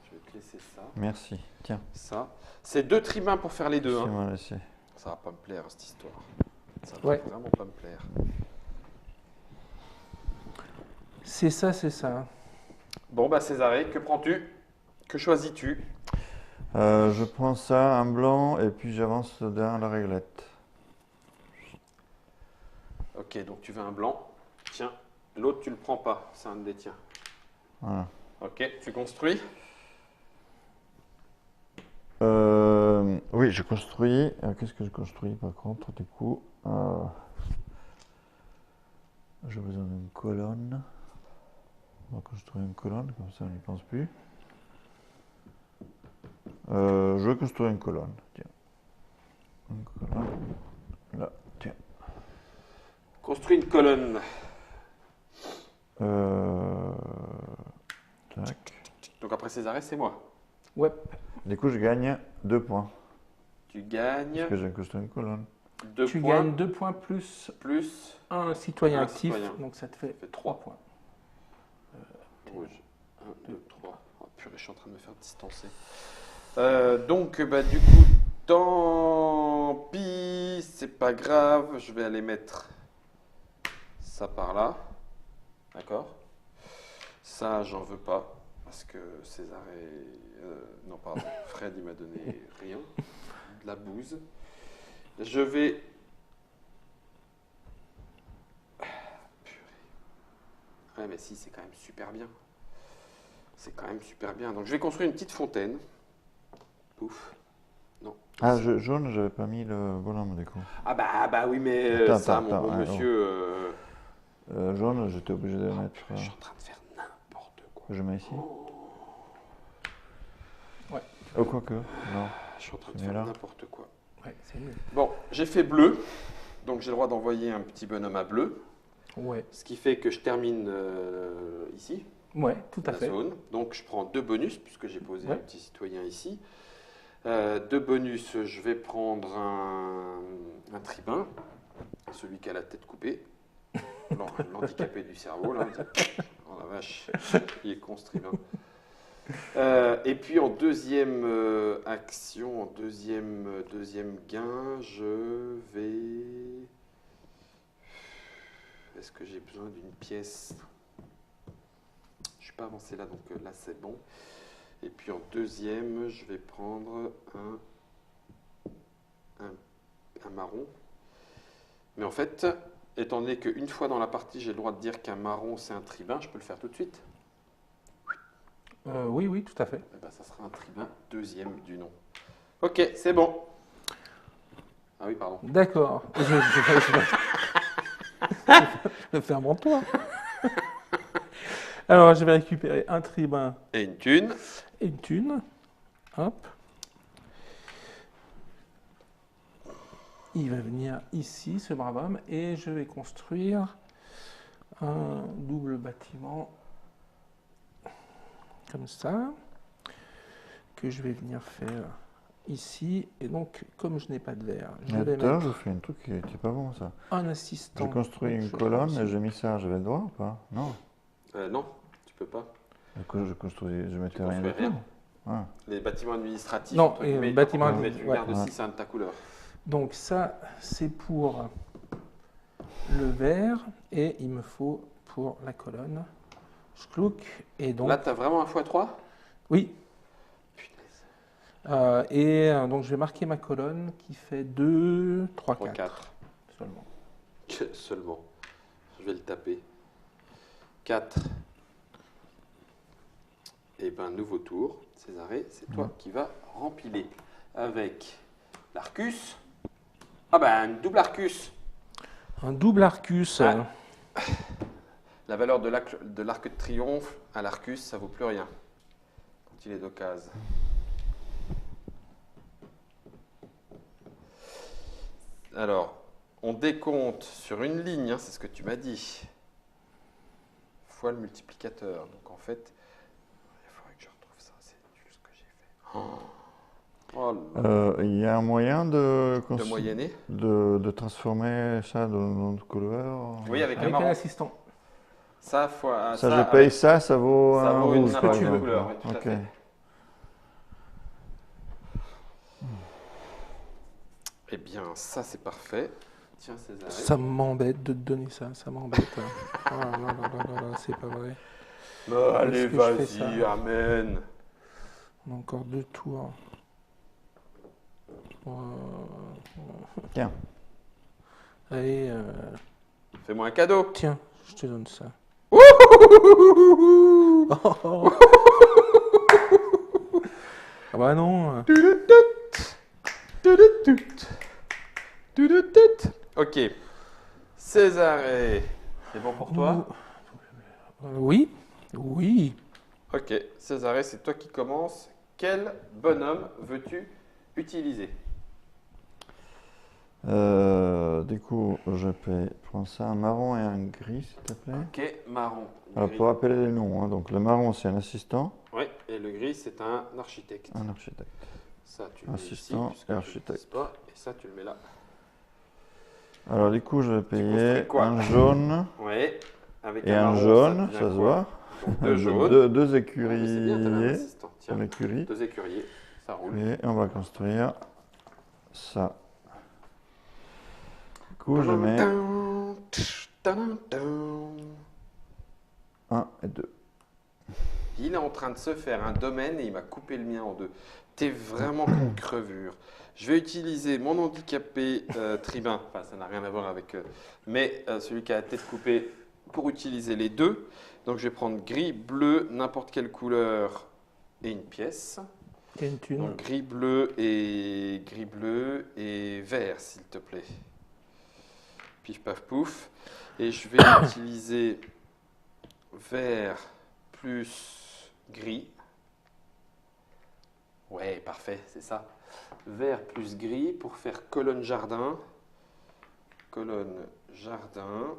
Je vais te laisser ça. Merci. Tiens. Ça. C'est 2 trimains pour faire les deux. C'est Hein. moi laissé. Ça va pas me plaire, cette histoire. Ça va Ouais. vraiment pas me plaire. C'est ça, c'est ça. Bon, bah Césarée, que prends-tu? Que choisis-tu? Je prends ça, un blanc, et puis j'avance derrière la réglette. Ok, donc tu veux un blanc. Tiens, l'autre tu le prends pas, c'est un des tiens. Voilà. Ok, tu construis. Oui, je construis. Qu'est-ce que je construis par contre, du coup? J'ai besoin d'une colonne. On va construire une colonne, comme ça on n'y pense plus. Je vais construire une colonne. Tiens. Une colonne. Là, tiens. Construis une colonne. Tac. Donc après Césarée, c'est moi. Ouais. Du coup, je gagne 2 points. Tu gagnes Parce que j'ai construit une colonne. 2 Tu points gagnes 2 points plus plus un citoyen Un actif, citoyen. donc ça te fait fait 3 3 points. rouge. 1, 2, 3. Oh purée, je suis en train de me faire distancer. Donc, bah, du coup, tant pis, c'est pas grave. Je vais aller mettre ça par là. D'accord? Ça, j'en veux pas. Parce que Césarée. Non, pardon. Fred, il m'a donné rien. De la bouse. Je vais. Purée. Ouais, mais si, c'est quand même super bien. C'est quand même super bien. Donc, je vais construire une petite fontaine. Pouf. Non. Ah, jaune, j'avais pas mis le bonhomme, du coup. Ah bah oui, mais Attends, ça, attends, mon bon attends, monsieur. Jaune, j'étais obligé de le mettre. Je suis en train de faire n'importe quoi. Je mets ici. Ouais. Oh, quoique, non. Je suis en train de Tu mets faire là. n'importe quoi. Ouais, c'est mieux. Bon, j'ai fait bleu, donc j'ai le droit d'envoyer un petit bonhomme à bleu, Ouais, ce qui fait que je termine ici, ouais, tout à la fait. zone. Donc je prends 2 bonus, puisque j'ai posé Ouais. un petit citoyen ici. 2 bonus, je vais prendre un tribun, celui qui a la tête coupée, l'handicapé du cerveau, là. Oh la vache, il est con ce tribun. Et puis en deuxième action, en deuxième gain, je vais... Est-ce que j'ai besoin d'une pièce? Je ne suis pas avancé là, donc là c'est bon. Et puis en deuxième, je vais prendre un marron. Mais en fait, étant donné qu'une fois dans la partie, j'ai le droit de dire qu'un marron c'est un tribun, je peux le faire tout de suite. Oui, oui, tout à fait. Eh ben, ça sera un tribun deuxième du nom. Ok, c'est bon. Ah oui, pardon. D'accord. Je vais faire mon tour. Alors, je vais récupérer un tribun Et une thune. et une thune. Hop. Il va venir ici, ce brave homme, et je vais construire un double bâtiment comme ça, que je vais venir faire ici. Et donc, comme je n'ai pas de verre, je vais Attends, mettre je fais un truc qui n'était pas bon ça. un assistant. J'ai construit Donc, une je fais colonne ici. et j'ai mis ça. J'avais le droit ou pas? Non. Non, tu peux pas. Je construis, je mettais Tu rien construis du rien. tout. Ah. Les bâtiments administratifs, Non, entre et guillemets, bâtiments tu administratifs, gardes ouais. aussi, c'est un de ta couleur. Donc ça, c'est pour le vert, et il me faut pour la colonne. Je clouque, et donc... Là, tu as vraiment un x3? Oui, Punaise. donc je vais marquer ma colonne qui fait 2, 3, 3, 4 4. seulement. Seulement. Je vais le taper. 4. Et ben, nouveau tour. Césarée, c'est toi qui vas rempiler avec l'Arcus. Ah ben, une double Arcus. Un double Arcus. Ah. La valeur de l'arc de triomphe à l'Arcus, ça vaut plus rien quand il est d'occasion. Alors, on décompte sur une ligne, hein, c'est ce que tu m'as dit, fois le multiplicateur. Donc en fait, il faudrait que je retrouve ça, c'est nul ce que j'ai fait. Oh là là. Il y a un moyen de, De moyenner? de transformer ça dans une couleur. Oui, avec un Avec un marron. assistant. Ça, fois, Ça, je avec- paye ça, ça vaut ça un vaut une rouge, par n'importe quelle exemple. couleur, oui, tout à Ok. fait. Eh bien, ça c'est parfait. Tiens, César. Ça m'embête de te donner ça, ça m'embête. Oh là là là là là, c'est pas vrai. Allez, Est-ce que je fais vas-y, ça amen. On a encore 2 tours. Tiens. Allez, Fais-moi un cadeau. tiens, je te donne ça. Ah bah non. Ok. Césarée, c'est bon pour toi? Oui, oui. Ok, Césarée, c'est toi qui commences. Quel bonhomme veux-tu utiliser? Du coup, je paye. Prends ça, un marron et un gris, s'il te plaît. Ok, marron. Alors, Gris. pour rappeler les noms, hein, donc le marron, c'est un assistant, Oui, et le gris, c'est un architecte. un architecte. Ça, tu le mets ici, Assistant puisque et tu le architecte. utilises pas, et ça, tu le mets là. Alors, du coup, je vais payer construis quoi? un jaune Oui, avec et un marron, jaune, devient ça se quoi? voit. Donc deux jaunes. Deux Ah, mais c'est bien, t'avais un écuriers. assistant. Tiens, Une écurie. 2 écuriers, ça roule. Et on va construire ça. Du coup, je mets 1 et 2. Il est en train de se faire un domaine et il m'a coupé le mien en deux. T'es vraiment une crevure. Je vais utiliser mon handicapé tribun, enfin ça n'a rien à voir avec, mais celui qui a la tête coupée pour utiliser les deux. Donc je vais prendre gris, bleu, n'importe quelle couleur et une pièce. Et une thune. Donc gris, bleu et vert s'il te plaît. Pif paf pouf. Et je vais utiliser vert plus gris. Ouais, parfait, c'est ça. Vert plus gris pour faire colonne jardin. Colonne jardin.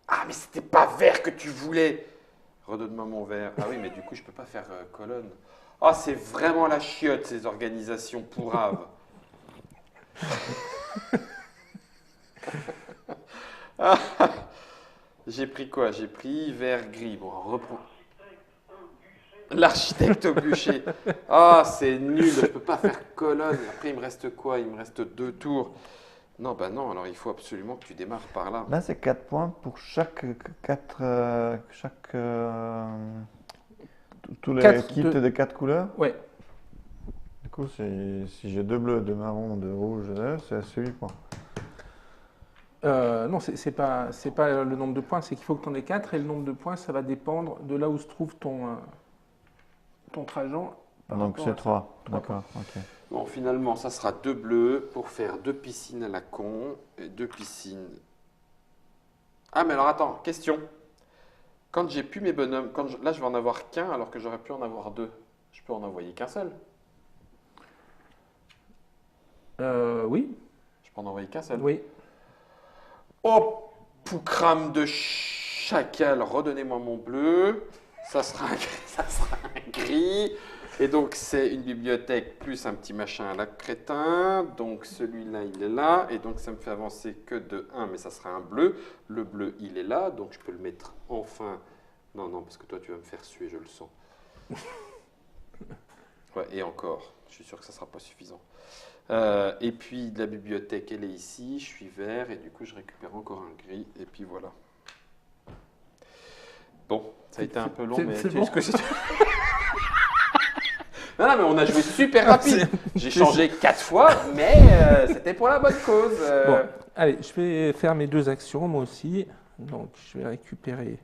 Ah, mais c'était pas vert que tu voulais. Redonne-moi mon vert. Ah oui, mais du coup, je peux pas faire colonne. Ah, c'est vraiment la chiotte, ces organisations pourraves. Ah, j'ai pris quoi? J'ai pris vert gris. Bon, on reprend. L'architecte au bûcher. Ah, c'est nul, je peux pas faire colonne. Après, il me reste quoi? Il me reste 2 tours. Non, bah non, alors il faut absolument que tu démarres par là. Là, c'est 4 points pour chaque. Tous les Quatre kits de- de 4 couleurs. Ouais. Du coup, si j'ai 2 bleus, 2 marrons, 2 rouges, c'est 8 points. Non, c'est pas le nombre de points, c'est qu'il faut que tu en aies 4 et le nombre de points, ça va dépendre de là où se trouve ton trajan. par Donc rapport c'est à ça. 3. Trois D'accord, ok. Bon, finalement, ça sera 2 bleus pour faire 2 piscines à la con et 2 piscines. Ah, mais alors attends, question. Quand j'ai plus mes bonhommes, là je vais en avoir qu'un alors que j'aurais pu en avoir 2. Je peux en envoyer qu'un seul. Oui, Je peux en envoyer qu'un seul. oui. Oh, poucrame de chacal, redonnez-moi mon bleu. Ça sera un gris. Et donc, c'est une bibliothèque plus un petit machin à la crétin. Donc, celui-là, il est là. Et donc, ça me fait avancer que de 1, mais ça sera un bleu. Le bleu, il est là. Donc, je peux le mettre enfin. Non, non, parce que toi, tu vas me faire suer, je le sens. Ouais, et encore. Je suis sûr que ça ne sera pas suffisant. Et puis, la bibliothèque, elle est ici. Je suis vert. Et du coup, je récupère encore un gris. Et puis, voilà. Bon, ça a été un peu long, mais c'est tu bon. ce que c'est. Non, non, mais on a joué super rapide. J'ai changé 4 fois, mais c'était pour la bonne cause. Bon, allez, je vais faire mes 2 actions, moi aussi. Donc, je vais récupérer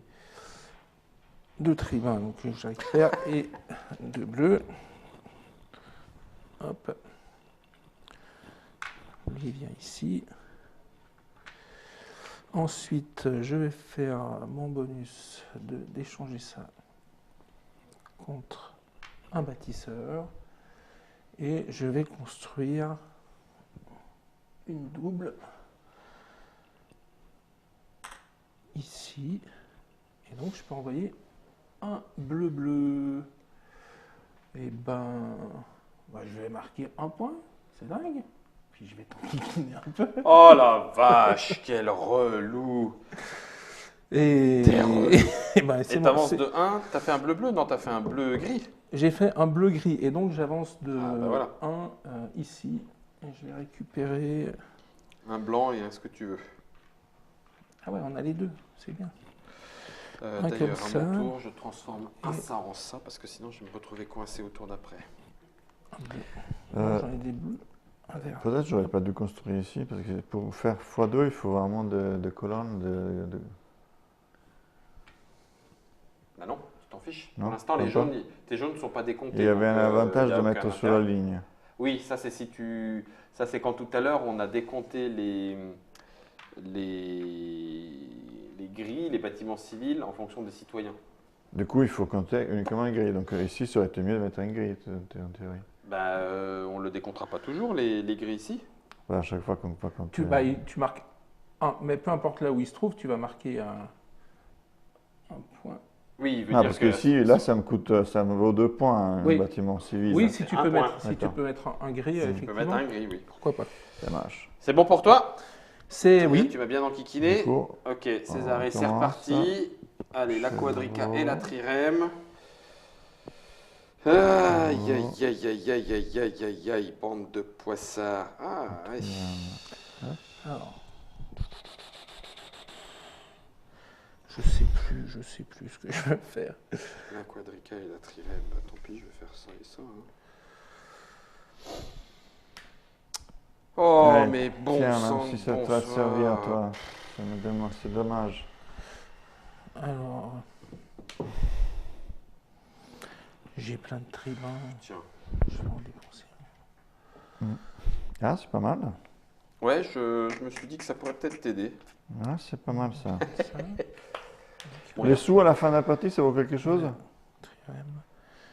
2 tribuns, donc je récupère, et 2 bleus. Hop. Lui il vient ici. Ensuite, je vais faire mon bonus d'échanger ça contre un bâtisseur. Et je vais construire une double ici. Et donc, je peux envoyer un bleu-bleu. Et ben, je vais marquer un point. C'est dingue. Puis je vais t'enquiquiner un peu. Oh la vache, quel relou. Et, T'es relou. et ben, c'est Et bon, t'avances de 1, t'as fait un bleu-bleu? Non, t'as fait un bleu-gris. J'ai fait un bleu-gris. Et donc, j'avance de Ah, bah voilà. 1 ici. Et je vais récupérer... Un blanc et un ce que tu veux. Ah ouais, on a les deux. C'est bien. D'ailleurs, comme à ça. mon tour, je transforme Et- ça en ça, parce que sinon je vais me retrouver coincé au tour d'après. J'en ai des bleus. Un vert. Peut-être j'aurais pas dû construire ici, parce que pour faire x2, il faut vraiment de colonnes. Bah non, tu t'en fiches. Non, Pour l'instant, même les pas. jaunes, tes jaunes ne sont pas décomptés. Il y avait donc, un avantage y a de aucun mettre sur la intérêt. ligne. Oui, ça c'est si tu... Ça c'est quand tout à l'heure on a décompté les grilles, les bâtiments civils en fonction des citoyens. Du coup, il faut compter uniquement un gris. Donc ici, ça aurait été mieux de mettre un gris, en théorie. Bah, on ne le décomptera pas toujours, les grilles ici. Ouais, à chaque fois qu'on va compter. Tu marques un, mais peu importe là où il se trouve, tu vas marquer un point. Oui, il veut Ah, dire parce que ici, là, ça me vaut 2 points, un Oui. bâtiment civil. Oui, si tu un peux point. mettre, si tu D'accord. peux mettre un gris, Tu peux effectivement. mettre un gris, oui. Pourquoi pas? Ça marche. C'est bon pour toi? C'est oui. Tu vas bien enquiquiner. Du coup, Ok, César, on c'est commence. reparti. Allez, la quadrica et la Chevaux. trirème. Aïe, aïe, aïe, aïe, aïe, aïe, aïe, aïe, aïe, bande de poissards. Ah, aïe. Alors, je sais plus ce que je veux faire. La quadrica et la trirème, bah tant pis, je vais faire ça et ça. Hein. Oh, Ouais, mais bon tiens, sang, même si ça bon va te servir à sang. toi, c'est dommage. Alors, j'ai plein de tribuns. Tiens. Je vais en dépenser. Ah, c'est pas mal. Ouais, je me suis dit que ça pourrait peut-être t'aider. Ah, c'est pas mal ça. Ça, Bon, Les sous à la fin de la partie, ça vaut quelque chose? trirème.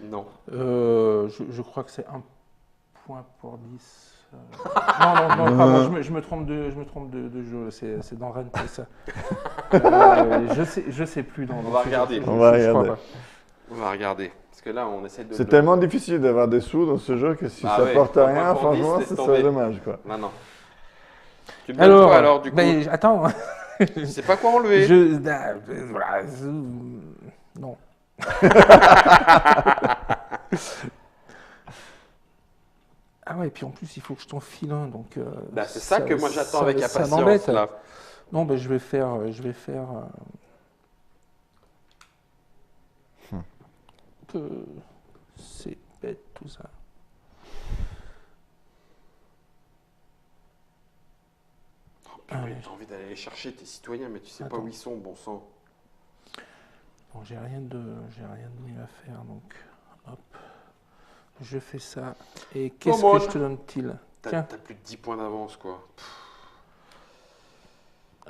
Non. Je crois que c'est 1 point pour 10. Non, pardon, je me trompe de jeu. C'est dans Rennes, c'est ça. Je sais plus. On va regarder. On va je crois regarder. pas. On va regarder. Parce que là, on essaie de. C'est tellement difficile d'avoir des sous dans ce jeu que si Ah ça ouais, porte à un rien, point pour 10, franchement, laisse ce tomber. serait dommage, quoi. Non, non. Tu me donnes quoi alors, du coup? Attends. Je sais pas quoi enlever. Voilà, non. Ah ouais, et puis en plus, il faut que je t'en file un, donc... Bah, c'est ça que moi j'attends avec ça impatience, m'embête. là. Non, bah, je vais faire... C'est bête, tout ça. Purée, j'ai envie d'aller les chercher, tes citoyens, mais tu sais pas Attends. où ils sont, bon sang. Bon, j'ai rien de mieux à faire, donc... Hop. Je fais ça. Et qu'est-ce Come on. que je te donne-t-il? T'as Tiens. plus de 10 points d'avance, quoi.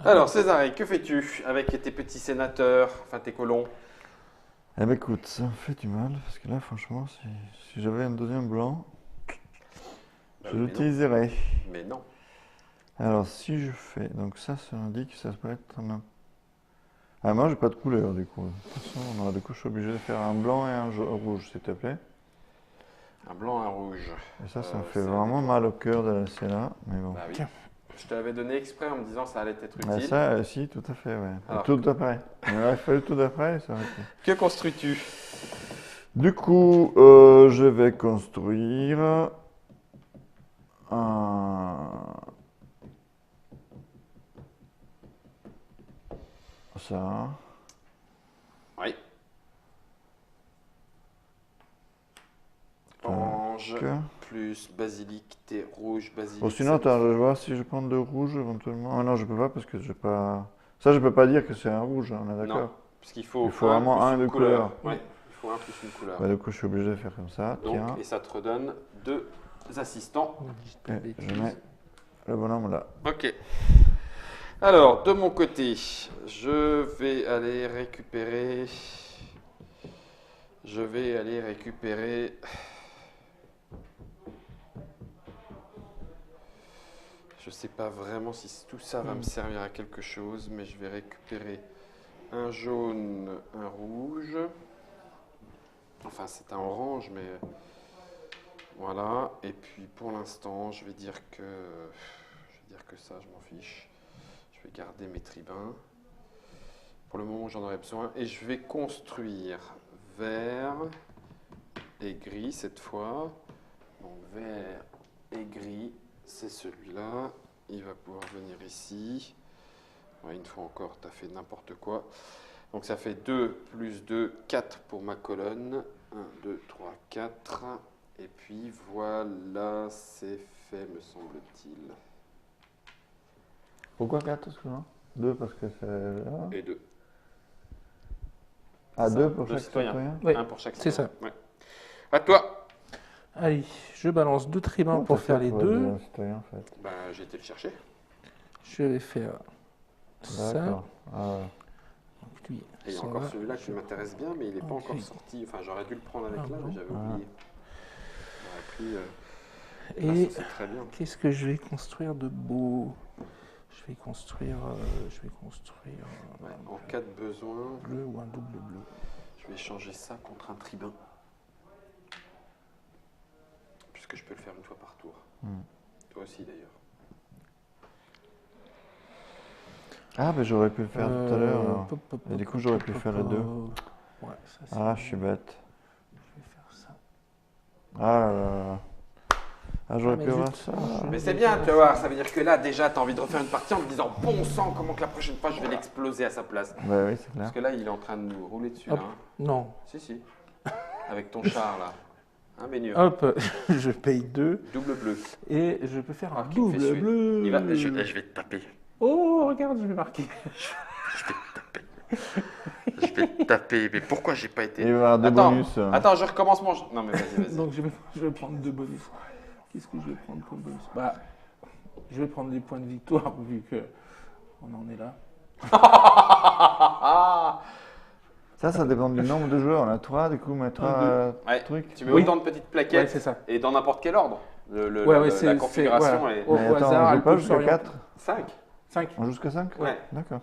Alors, Césaré, que fais-tu avec tes petits sénateurs, enfin tes colons? Eh ben écoute, ça me fait du mal, parce que là, franchement, si j'avais un deuxième blanc, Bah je oui, l'utiliserais. mais non. Alors, si je fais... Donc ça indique que ça peut être un... Ah, moi, j'ai pas de couleur, du coup. De toute façon, du coup, je suis obligé de faire un blanc et un rouge, s'il te plaît. Un blanc, un rouge. Et ça me fait c'est vraiment un mal au cœur de la laisser là, mais bon. Bah oui. Tiens. Je te l'avais donné exprès en me disant que ça allait être Ah, utile. ça, si, tout à fait, ouais. Et Alors. tout d'après. Il aurait fallu tout d'après, ça aurait été. Que construis-tu? Du coup, je vais construire ça. Oui. Orange plus basilic, thé rouge, basilic. Bon, sinon, attends, je vois si je prends de rouge éventuellement. Ah non, je peux pas parce que j'ai pas. Ça, je peux pas dire que c'est un rouge, on est Non, d'accord. parce qu'il faut, Il faut vraiment plus un une de couleur. Ouais, il faut un plus une couleur. Bah, du coup, je suis obligé de faire comme ça. Donc, Tiens, et ça te redonne 2 assistants. et je mets le bonhomme là. Ok. Alors, de mon côté, je vais aller récupérer. Je sais pas vraiment si tout ça va me servir à quelque chose, mais je vais récupérer un jaune, un rouge. Enfin, c'est un orange, mais voilà. Et puis, pour l'instant, je vais dire que ça, je m'en fiche. Je vais garder mes tribuns. Pour le moment, j'en aurai besoin. Et je vais construire vert et gris cette fois. Donc, vert et gris, c'est celui-là. Il va pouvoir venir ici. Ouais, une fois encore, tu as fait n'importe quoi. Donc, ça fait 2 plus 2, 4 pour ma colonne. 1, 2, 3, 4. Et puis, voilà, c'est fait, me semble-t-il. Pourquoi 4, excuse-moi 2 parce que c'est là. Et 2. Ah, Ça, 2 pour deux chaque citoyens. citoyen. Oui, Un pour chaque c'est citoyen. Ouais. À toi. Allez, je balance 2 tribuns pour faire les deux. Un citoyen, en fait. Ben, j'ai été le chercher. Je vais faire ça. D'accord. Ah, Donc lui, Et il y a s'en encore va. celui-là qui m'intéresse bien, mais il n'est pas Ok. encore sorti. Enfin, j'aurais dû le prendre avec Ah là, bon mais j'avais Ah. oublié. J'aurais pris. Et là, ça, c'est très bien. qu'est-ce que je vais construire de beau? Je vais construire Ouais, en cas de besoin, bleu ou un double bleu. je vais échanger ça contre un tribun. Puisque je peux le faire une fois par tour. Toi aussi, d'ailleurs. Ah, mais j'aurais pu le faire tout à l'heure. alors. Pop, pop, Et du pop, coup, j'aurais pop, pu pop, faire les deux. Ouais, ça c'est Ah, bon. je suis bête. Je vais faire ça. Ah là là. Ah, j'aurais Ah, mais pu avoir zut. ça. Mais c'est bien, tu vas voir. Ça veut dire que là, déjà, tu as envie de refaire une partie en te disant bon sang, comment que la prochaine fois, je vais l'exploser à sa place. Bah oui, c'est clair. Parce que là, il est en train de nous rouler dessus. Hop. Là, hein. Non. Si, si. Avec ton char, là. Hein, Bénure. Hop, je paye 2 Double bleu. et je peux faire un Ah, qui me fait double suer. bleu. Je vais te taper. Oh, regarde, je vais marquer. Je vais te taper. Mais pourquoi j'ai pas été. Il va y avoir des Attends, bonus. attends, je recommence mon. Non, mais vas-y, vas-y. Donc je vais prendre 2 bonus. Qu'est-ce que je vais prendre comme bonus? Bah, je vais prendre des points de victoire vu que on en est là. Ça dépend du nombre de joueurs. On a 3, du coup, on mettra Ouais. truc. Tu mets Oui. autant de petites Ouais, plaquettes c'est ça. et dans n'importe quel ordre. C'est La configuration voilà. est Au Mais attends, hasard, on elle joue pas peut jusqu'à s'orienter. 4. 5. 5. On joue jusqu'à 5 Ouais. D'accord.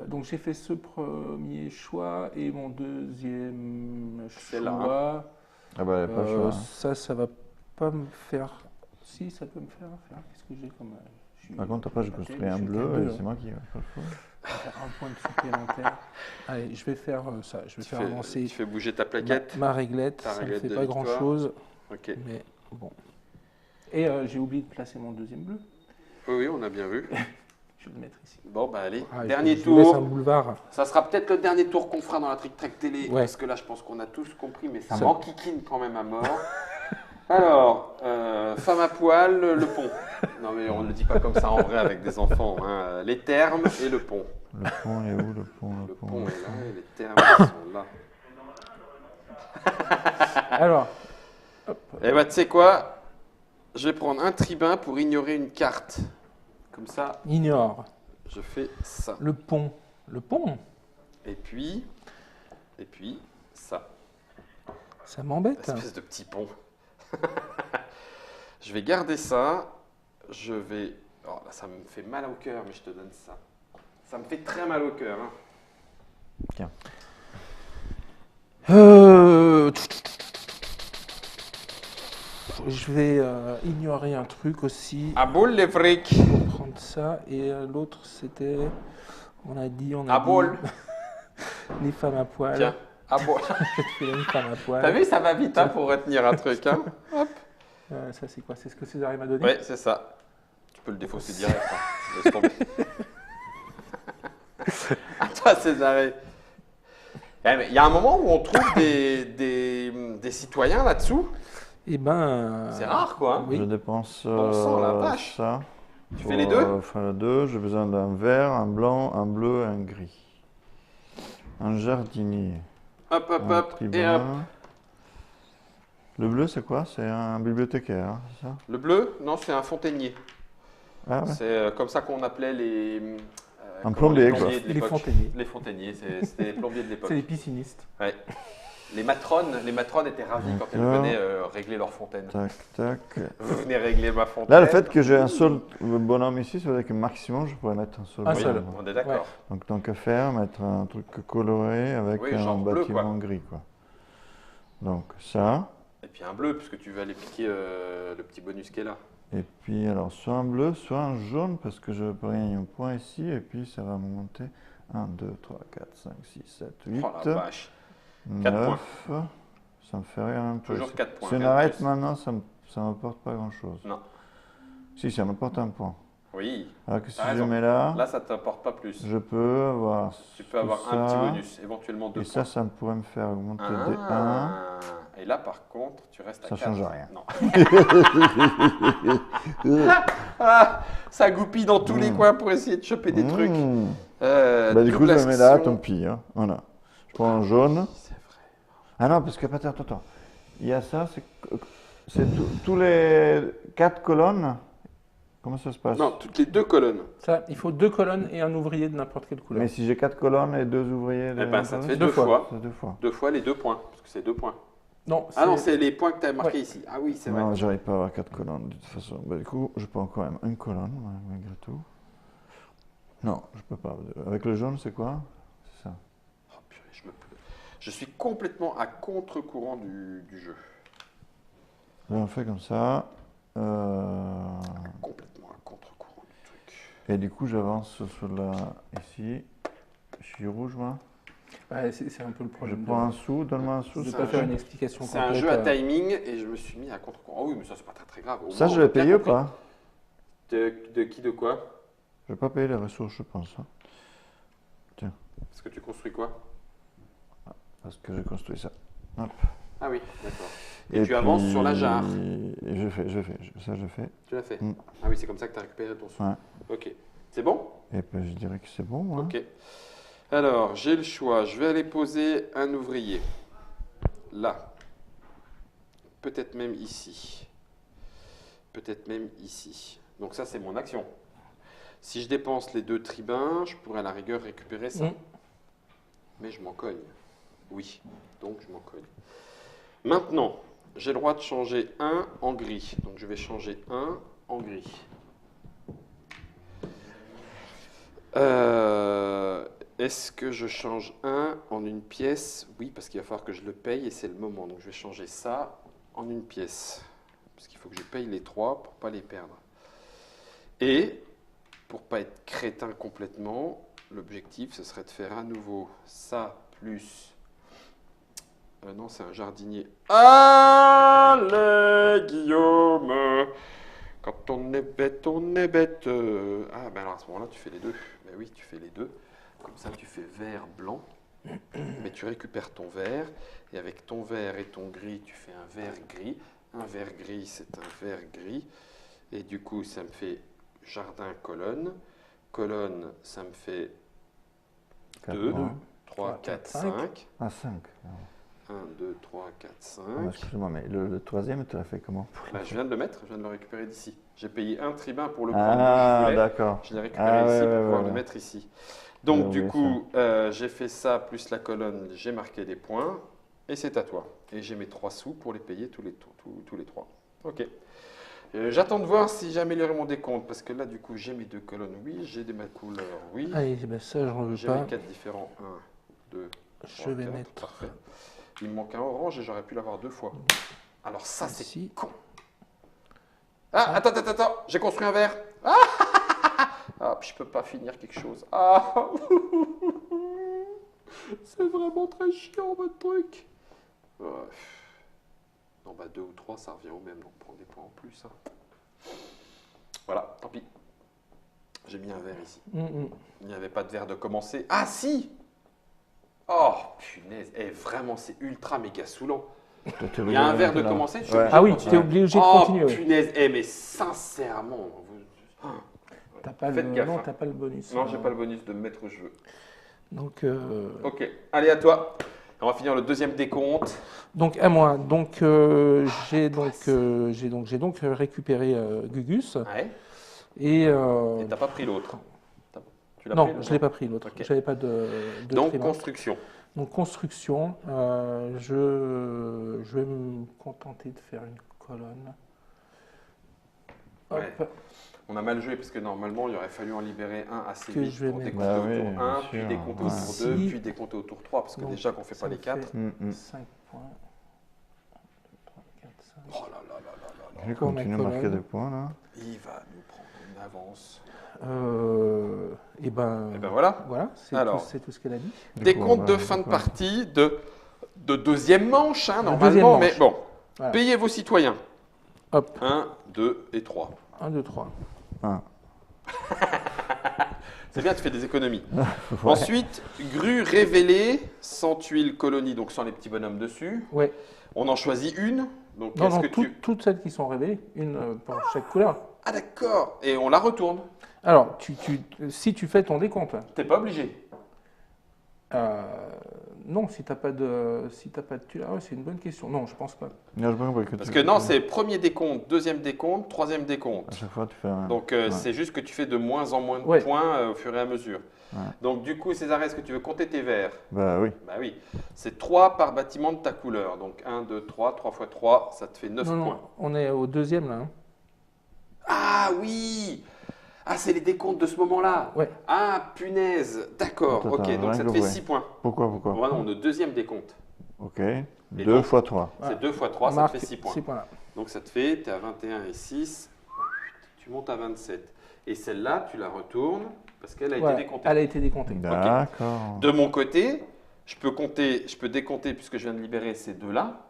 Donc j'ai fait ce premier choix et mon deuxième C'est là, choix. Ah bah, pas le choix. hein. Ça va pas me faire. Si, ça peut me faire. Qu'est-ce que j'ai comme. Par contre, après, j'ai construit un bleu et c'est moi qui vais pas le choix. Un point de supplémentaire. Allez, je vais faire ça. Je vais faire avancer Tu fais bouger ta plaquette. ma réglette. Ta Ça ne réglette fait de pas victoire. grand chose. Ok. Mais bon. Et j'ai oublié de placer mon deuxième bleu. Oui, on a bien vu. Je vais le mettre ici. Bon, bah allez, Ah, dernier je vous laisse un tour. boulevard. Ça sera peut-être le dernier tour qu'on fera dans la Trick Track Télé. Ouais. Parce que là, je pense qu'on a tous compris, mais ça Ça- m'enquiquine quand même à mort. Alors, femme à poil, le pont. Non, mais on ne le dit pas comme ça en vrai avec des enfants. Hein. Les termes et le pont. Le pont est où, le pont, Le pont est là et les termes sont là. Alors, Eh ben, tu sais quoi? Je vais prendre un tribun pour ignorer une carte. Comme ça, ignore. je fais ça. Le pont. Le pont, Et puis ça. ça m'embête. Espèce de petit pont. Je vais garder ça. Je vais. Oh là, ça me fait mal au cœur, mais je te donne ça. Ça me fait très mal au cœur. Hein. Tiens. Je vais ignorer un truc aussi. À boule les frics. Je vais prendre ça. Et l'autre, c'était. On a dit. À boule. Les femmes à poil. Tiens. À boule. Je fais une femme à poil. T'as vu, ça va vite hein, pour retenir un truc. Hein. Ça, c'est quoi? C'est ce que César m'a donné? Ouais, c'est ça. Tu peux le défausser direct. Hein. Laisse tomber. À toi, Césaré. Il y a un moment où on trouve des citoyens là-dessous. Eh ben. C'est rare, quoi. Hein. Oui. Je dépense Bon sang, la vache. ça. Tu fais les deux? Faire les deux, j'ai besoin d'un vert, un blanc, un bleu et un gris. Un jardinier. Hop, hop, Un hop. Et tribun. hop. Le bleu, c'est quoi? C'est un bibliothécaire, hein, c'est ça? Le bleu, non, c'est un fontainier. Ah ouais. C'est comme ça qu'on appelait les. Un comment, plombier, les quoi. de Les l'époque. fontainiers. Les fontainiers, c'était les plombiers de l'époque. C'est les piscinistes. Ouais. Les matrones étaient ravies quand elles D'accord. venaient régler leur fontaine. Tac, tac. Vous venez régler ma fontaine. Là, le fait que j'ai un seul bonhomme ici, ça veut dire que maximum, je pourrais mettre un seul Un Oui, seul. bonhomme. on est d'accord. Donc, tant qu'à faire, mettre un truc coloré avec Oui, un genre bleu, bâtiment quoi. gris, quoi. Donc, ça. Et puis un bleu, puisque tu vas aller piquer le petit bonus qui est là. Et puis, alors, soit un bleu, soit un jaune, parce que je peux gagner un point ici, et puis ça va me monter 1, 2, 3, 4, 5, 6, 7, 8, Oh la vache. 4 9. Ça me fait rien un peu. Toujours 4 points. Si on rien de arrête plus. maintenant, ça ne m'apporte pas grand-chose. Non. Si, ça m'apporte un point. Oui. Alors que si T'as je raison. mets là, Là, ça t'apporte pas plus. je peux avoir Tu peux avoir un petit ça, bonus, éventuellement 2 et points. ça pourrait me faire augmenter des 1. Ah. Et là, par contre, tu restes à Ça 4. change rien. Non. Ah, ça goupille dans tous les coins pour essayer de choper des trucs. Bah, du coup, je double le mets là, action. tant pis. Hein. Voilà. Je prends un jaune. C'est vrai. Ah non, parce que, attends. Il y a ça, c'est tous les 4 colonnes. Comment ça se passe? Non, toutes les 2 colonnes. Ça, il faut 2 colonnes et un ouvrier de n'importe quelle couleur. Mais si j'ai 4 colonnes et 2 ouvriers, Eh ben, ça te fait Deux 2 fois. c'est 2 fois. 2 fois les 2 points, parce que c'est 2 points. Non, Ah non, c'est les points que tu as marqués Ouais. ici. Ah oui, c'est vrai. Non, j'arrive pas à avoir 4 colonnes de toute façon. Bah, du coup, je prends quand même une colonne, malgré tout. Non, je peux pas. Avec le jaune, c'est quoi? C'est ça. Oh, purée, je suis complètement à contre-courant du jeu. Là, on fait comme ça. Complètement à contre-courant du truc. Et du coup, j'avance sur la... Ici. Je suis rouge, moi. Ouais, c'est un peu le Je problème. prends un sou, donne-moi un sou. Je ne C'est vais un pas faire jeu. une explication C'est un complète, jeu à timing et je me suis mis à contre-courant. Oh oui, mais ça, c'est pas très très grave. Au Ça, moins, je on a vais bien payer ou compris. pas? De qui, de quoi? Je vais pas payer les ressources, je pense. Hein, Parce que tu construis quoi? parce que j'ai construit ça. Hop. Ah oui, d'accord. Et tu avances sur la jarre. Et je fais. Ça, je fais. Tu l'as fait. Mm. Ah oui, c'est comme ça que tu as récupéré ton sou. Ouais. Ok. C'est bon? Et puis, je dirais que c'est bon, moi. Ok. Alors, j'ai le choix. Je vais aller poser un ouvrier. Là. Peut-être même ici. Peut-être même ici. Donc ça, c'est mon action. Si je dépense les 2 tribuns, je pourrais à la rigueur récupérer ça. Mm. mais je m'en cogne. Oui, donc je m'en cogne. Maintenant, j'ai le droit de changer 1 en gris. Donc je vais changer 1 en gris. Est-ce que je change 1 en une pièce? Oui, parce qu'il va falloir que je le paye et c'est le moment. Donc je vais changer ça en une pièce. Parce qu'il faut que je paye les 3 pour ne pas les perdre. Et, pour ne pas être crétin complètement, l'objectif, ce serait de faire à nouveau ça plus... non, c'est un jardinier. Allez, Guillaume! Quand on est bête, on est bête. Ah, ben alors à ce moment-là, tu fais les deux. Ben oui, tu fais les deux. Comme ça, tu fais vert, blanc. Mais tu récupères ton vert. Et avec ton vert et ton gris, tu fais un vert gris. Un vert gris, c'est un vert gris. Et du coup, ça me fait jardin, colonne. Colonne, ça me fait 2, 3, 4, 5. Ah, 5. 1, 2, 3, 4, 5. Excuse-moi, mais le troisième, tu l'as fait comment? Je viens de le mettre, je viens de le récupérer d'ici. J'ai payé un tribun pour le prendre. Ah, d'accord. Je l'ai récupéré ici pour pouvoir le mettre ici. Donc, du coup, j'ai fait ça plus la colonne, j'ai marqué des points, et c'est à toi. Et j'ai mes 3 sous pour les payer tous les 3. Ok. J'attends de voir si j'ai amélioré mon décompte, parce que là, du coup, j'ai mes 2 colonnes, oui, j'ai des couleurs, oui. Allez, ben ça, j'en veux J'ai pas. mes 4 différents, 1, 2, 3, Je vais 4, mettre... parfait. Il me manque un orange et j'aurais pu l'avoir 2 fois. Alors ça, c'est Ici. con. Ah, attends, j'ai construit un verre. Ah, puis je peux pas finir quelque chose. Ah, c'est vraiment très chiant votre truc. Non, bah 2 ou 3, ça revient au même, donc prends des points en plus. Hein. Voilà, tant pis. J'ai mis un verre ici. Il n'y avait pas de verre de commencer. Ah, si! Oh, punaise. Eh, vraiment, c'est ultra méga saoulant. Il y a un verre de commencer, tu es obligé Ah de oui, continuer. tu es obligé de continuer. Oh, Ouais. punaise. Eh, mais sincèrement. T'as pas, Faites gaffe, non, hein. t'as pas le bonus. Non, j'ai pas le bonus de me mettre où je veux. Donc, Ok, allez à toi. On va finir le deuxième décompte. donc à moi. Donc, j'ai donc récupéré Gugus. Ouais. Et, Et t'as pas pris l'autre. Tu l'as non, pris, je ne l'ai pas pris l'autre. Ok. J'avais pas de Donc, tribun. construction. Donc construction, je vais me contenter de faire une colonne. Hop. Ouais. On a mal joué parce que normalement, il aurait fallu en libérer un assez Que vite je vais pour mettre. décompter Bah au oui, tour bien 1, sûr. puis décompter au Ouais. tour 2, Ici. puis décompter au tour 3, parce que Donc, déjà qu'on ne fait ça pas les me 4. fait 5 points. 3, 4, 5. Oh là là là là là là. Je vais Pour ma continuer à marquer colonne. des points, là. Il va nous prendre une avance. Et ben, Et ben voilà. voilà, c'est Alors. tout ce qu'elle a dit. Du coup, Décompte on de va- fin de partie de deuxième manche, hein, De normalement. deuxième Mais manche. bon, Voilà. payez vos citoyens. Hop, 1, 2 et 3. 1, 2, 3. Ah. C'est bien, tu fais des économies. Ouais. Ensuite, grue révélée, sans tuiles colonie, donc sans les petits bonhommes dessus. Ouais. On en choisit une. Donc, Non, est-ce non, que tu... toutes celles qui sont révélées, une pour chaque couleur. Ah d'accord. Et on la retourne. Alors, si tu fais ton décompte, T'es pas obligé. non, si t'as pas de tuile, ah ouais, c'est une bonne question. Non, je pense pas. Non, je me rappelle Parce que non, c'est premier décompte, deuxième décompte, troisième À décompte. chaque fois, tu fais un. Donc Ouais. c'est juste que tu fais de moins en moins de Ouais. points au fur et à mesure. Ouais. Donc du coup, César, est-ce que tu veux compter tes verres? Bah oui. Bah oui. C'est 3 par bâtiment de ta couleur. Donc 1, 2, 3, 3 fois 3, ça te fait 9 Non, points. non, on est au deuxième là. Hein. Ah oui! Ah, c'est les décomptes de ce moment-là. Ouais. Ah, punaise. D'accord. Attends, Ok, attends, donc ça te rien fait que 6 points. Pourquoi Voilà, on est au deuxième décompte. Ok. Et 2 donc- fois 3. Voilà. C'est 2 fois 3, ça Marque te fait 6 points. 6 points là. Donc ça te fait, tu es à 21 et 6, tu montes à 27. Et celle-là, tu la retournes parce qu'elle a Voilà, été décomptée. elle a été décomptée. D'accord. De mon côté, je peux décompter puisque je viens de libérer ces deux-là,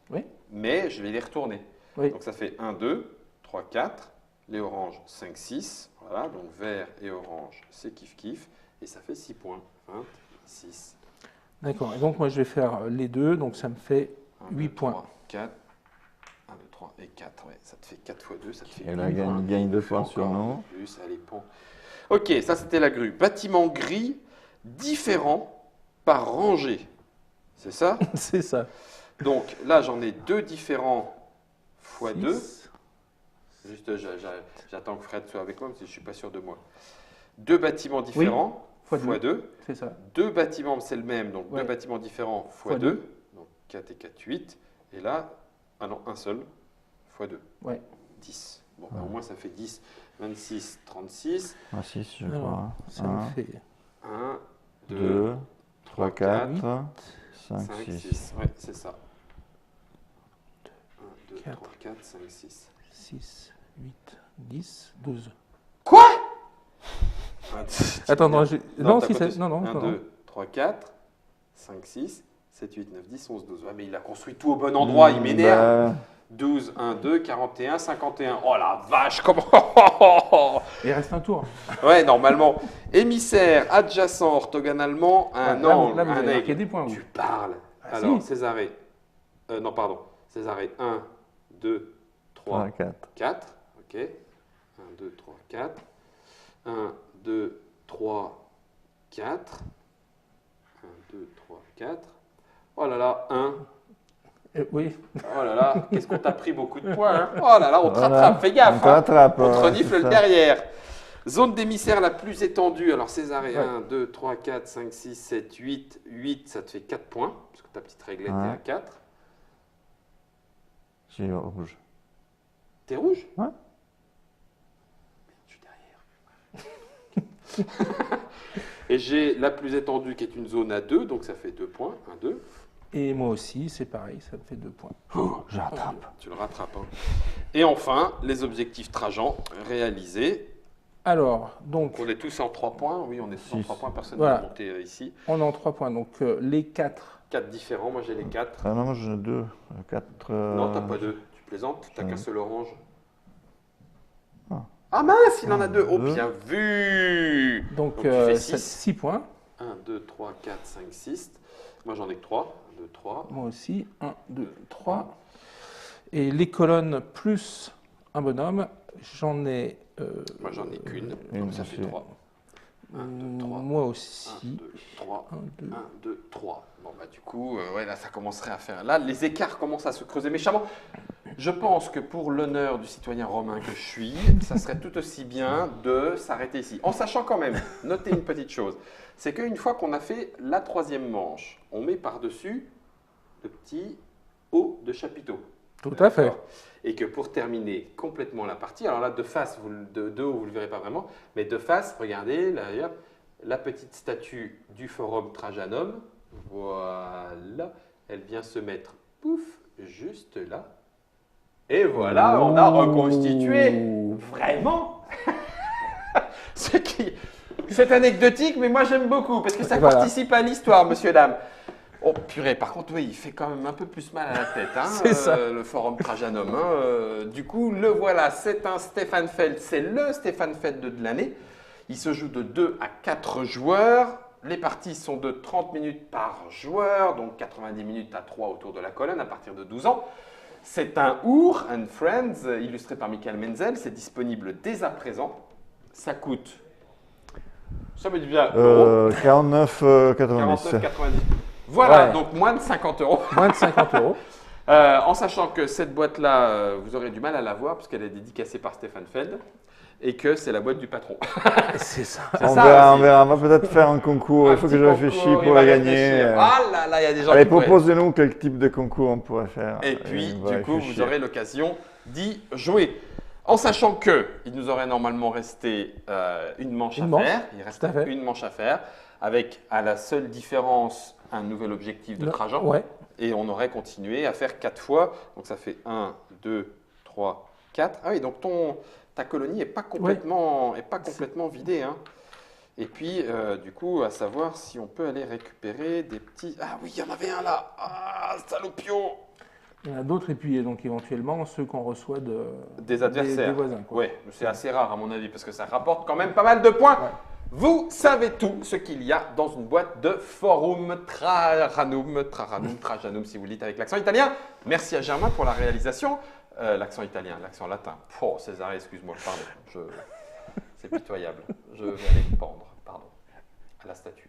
Oui. mais je vais les retourner. Oui. Donc ça fait 1, 2, 3, 4, les oranges 5, 6. Voilà, donc vert et orange, c'est kiff-kiff. Et ça fait 6 points. 26. D'accord. Et donc moi je vais faire les deux, donc ça me fait 1, 8 2, points. 3, 4. 1, 2, 3 et 4. Ouais, ça te fait 4 fois 2, ça te fait Et là, 8 points. gagne 2 points Encore sur un nous. peu plus, allez, pont. Ok, ça c'était la grue. Bâtiment gris, différent par rangée. C'est ça? C'est ça. Donc là, j'en ai 2 différents fois 2. 6. Juste, j'attends que Fred soit avec moi parce que je ne suis pas sûr de moi. 2 bâtiments différents Fois fois 2. C'est ça. Deux bâtiments, c'est le même, donc Ouais. deux bâtiments différents fois Fois 2. Donc 4 et 4, 8. Et là, ah non, un seul, fois 2. Ouais. 10. Bon, au moins ça fait 10. 26, 36. Ah, 6, je Alors, crois. ça nous fait 1, 2, 2, 3, 4, 5, 5, 6. 6. Ouais, c'est ça. 1, 2, 4. 3, 4, 5, 6. 6, 8, 10, 12. Quoi Attends, non, non, t'as si, pas c'est. tous. Non, non, 1, non. 2, 3, 4, 5, 6, 7, 8, 9, 10, 11, 12. Ouais, mais il a construit tout au bon endroit, il m'énerve. 12, 1, 2, 41, 51. Oh la vache, comment Il reste un tour. Ouais, normalement. Émissaire, adjacent, orthogonalement, un Là, angle, là, vous un avez marqué aigle. des points, vous. Tu parles. Ah, Alors, si. Césarée. Non, pardon. Césarée, 1, 2, 3, 3, 4. 4. Ok. 1, 2, 3, 4. 1, 2, 3, 4. 1, 2, 3, 4. Oh là là, 1. Oui. Oh là là, qu'est-ce qu'on t'a pris beaucoup de points. Hein. Oh là là, on te Voilà. rattrape, fais gaffe. On te rattrape, On te ouais, renifle c'est le ça. derrière. Zone d'émissaire la plus étendue. Alors Césarée, Ouais. 1, 2, 3, 4, 5, 6, 7, 8. 8, ça te fait 4 points. Parce que ta petite réglette Ouais. est à 4. J'ai rouge. T'es rouge? Ouais. Je suis derrière. Et j'ai la plus étendue qui est une zone à 2, donc ça fait 2 points. 1, 2. Et moi aussi, c'est pareil, ça me fait 2 points. Je rattrape. Tu le rattrapes. Hein. Et enfin, les objectifs Trajan réalisés. Alors, donc, On est tous en 3 points. Oui, on est tous en Six. 3 points. Personne Voilà. n'a monté ici. on est en 3 points. Donc, les 4. 4 différents. Moi, j'ai les 4. Ah non, moi j'en ai 2. 4. Non, t'as pas 2. Tu plaisantes. T'as j'en ai- qu'un seul orange. Ah. Ah mince, il en a 2. Oh, Deux. bien vu. Donc, Donc, tu fais 6 6. points. 1, 2, 3, 4, 5, 6. Moi, j'en ai que 3. 1, 2, 3. Moi aussi. 1, 2, 3. Et les colonnes plus un bonhomme, j'en ai. Moi, j'en ai qu'une. Une Donc, ça fait aussi. 3. 1, 2, 3. Moi 1, aussi. 2, 3. 1, 2. 1, 2, 3. Bon, bah, du coup, ouais, là, ça commencerait à faire. Là, les écarts commencent à se creuser méchamment. Je pense que pour l'honneur du citoyen romain que je suis, ça serait tout aussi bien de s'arrêter ici. En sachant quand même, notez une petite chose, c'est qu'une fois qu'on a fait la 3e manche, on met par-dessus le petit haut de chapiteau. Tout à fait. D'accord. Et que pour terminer complètement la partie, alors là, de face, de haut, vous ne le verrez pas vraiment, mais de face, regardez, là, hop, la petite statue du Forum Trajanum, voilà, elle vient se mettre, pouf, juste là. Et voilà, on a reconstitué vraiment. C'est anecdotique, mais moi j'aime beaucoup parce que ça Voilà. participe à l'histoire, monsieur, dame. Oh purée, par contre, oui, il fait quand même un peu plus mal à la tête, hein, C'est ça. le Forum Trajanum. Hein, du coup, le voilà, c'est un Stefan-Feld, c'est le Stefan-Feld de l'année. Il se joue de 2 à 4 joueurs. Les parties sont de 30 minutes par joueur, donc 90 minutes à 3 autour de la colonne à partir de 12 ans. C'est un Our and Friends illustré par Michael Menzel. C'est disponible dès à présent. Ça coûte, ça me dit bien, 49,90. 49,90. Voilà, Ouais. donc moins de 50 euros. Moins de 50 euros. En sachant que cette boîte-là, vous aurez du mal à la voir parce qu'elle est dédicacée par Stefan Feld et que c'est la boîte du patron. C'est ça. On ça verra, aussi. on verra. On va peut-être faire un concours. Un Il faut que petit je réfléchisse concours, pour il va la gagner. réfléchir. Ah là là, il y a des gens Allez, qui pourraient- proposez-nous quel type de concours on pourrait faire. Et puis, on va du coup, vous réfléchir. aurez l'occasion d'y jouer. En sachant que il nous aurait normalement resté une manche Une à manche, faire. Il reste tout à fait. une manche à faire, avec à la seule différence un nouvel objectif de Trajan. Ouais. Et on aurait continué à faire 4 fois. Donc ça fait 1, 2, 3, 4. Ah oui, donc ta colonie n'est pas complètement, vidée. Hein. Et puis, du coup, à savoir si on peut aller récupérer des petits... Ah oui, il y en avait un là. Ah, salopio. Il y en a d'autres, et puis donc éventuellement ceux qu'on reçoit Des adversaires. des voisins. Quoi. Oui, c'est assez rare à mon avis parce que ça rapporte quand même pas mal de points. Ouais. Vous savez tout ce qu'il y a dans une boîte de Forum Trajanum si vous le dites avec l'accent italien. Merci à Germain pour la réalisation. L'accent italien, l'accent latin. Oh, César, excuse-moi, pardon. C'est pitoyable. Je vais aller me pendre, pardon, à la statue.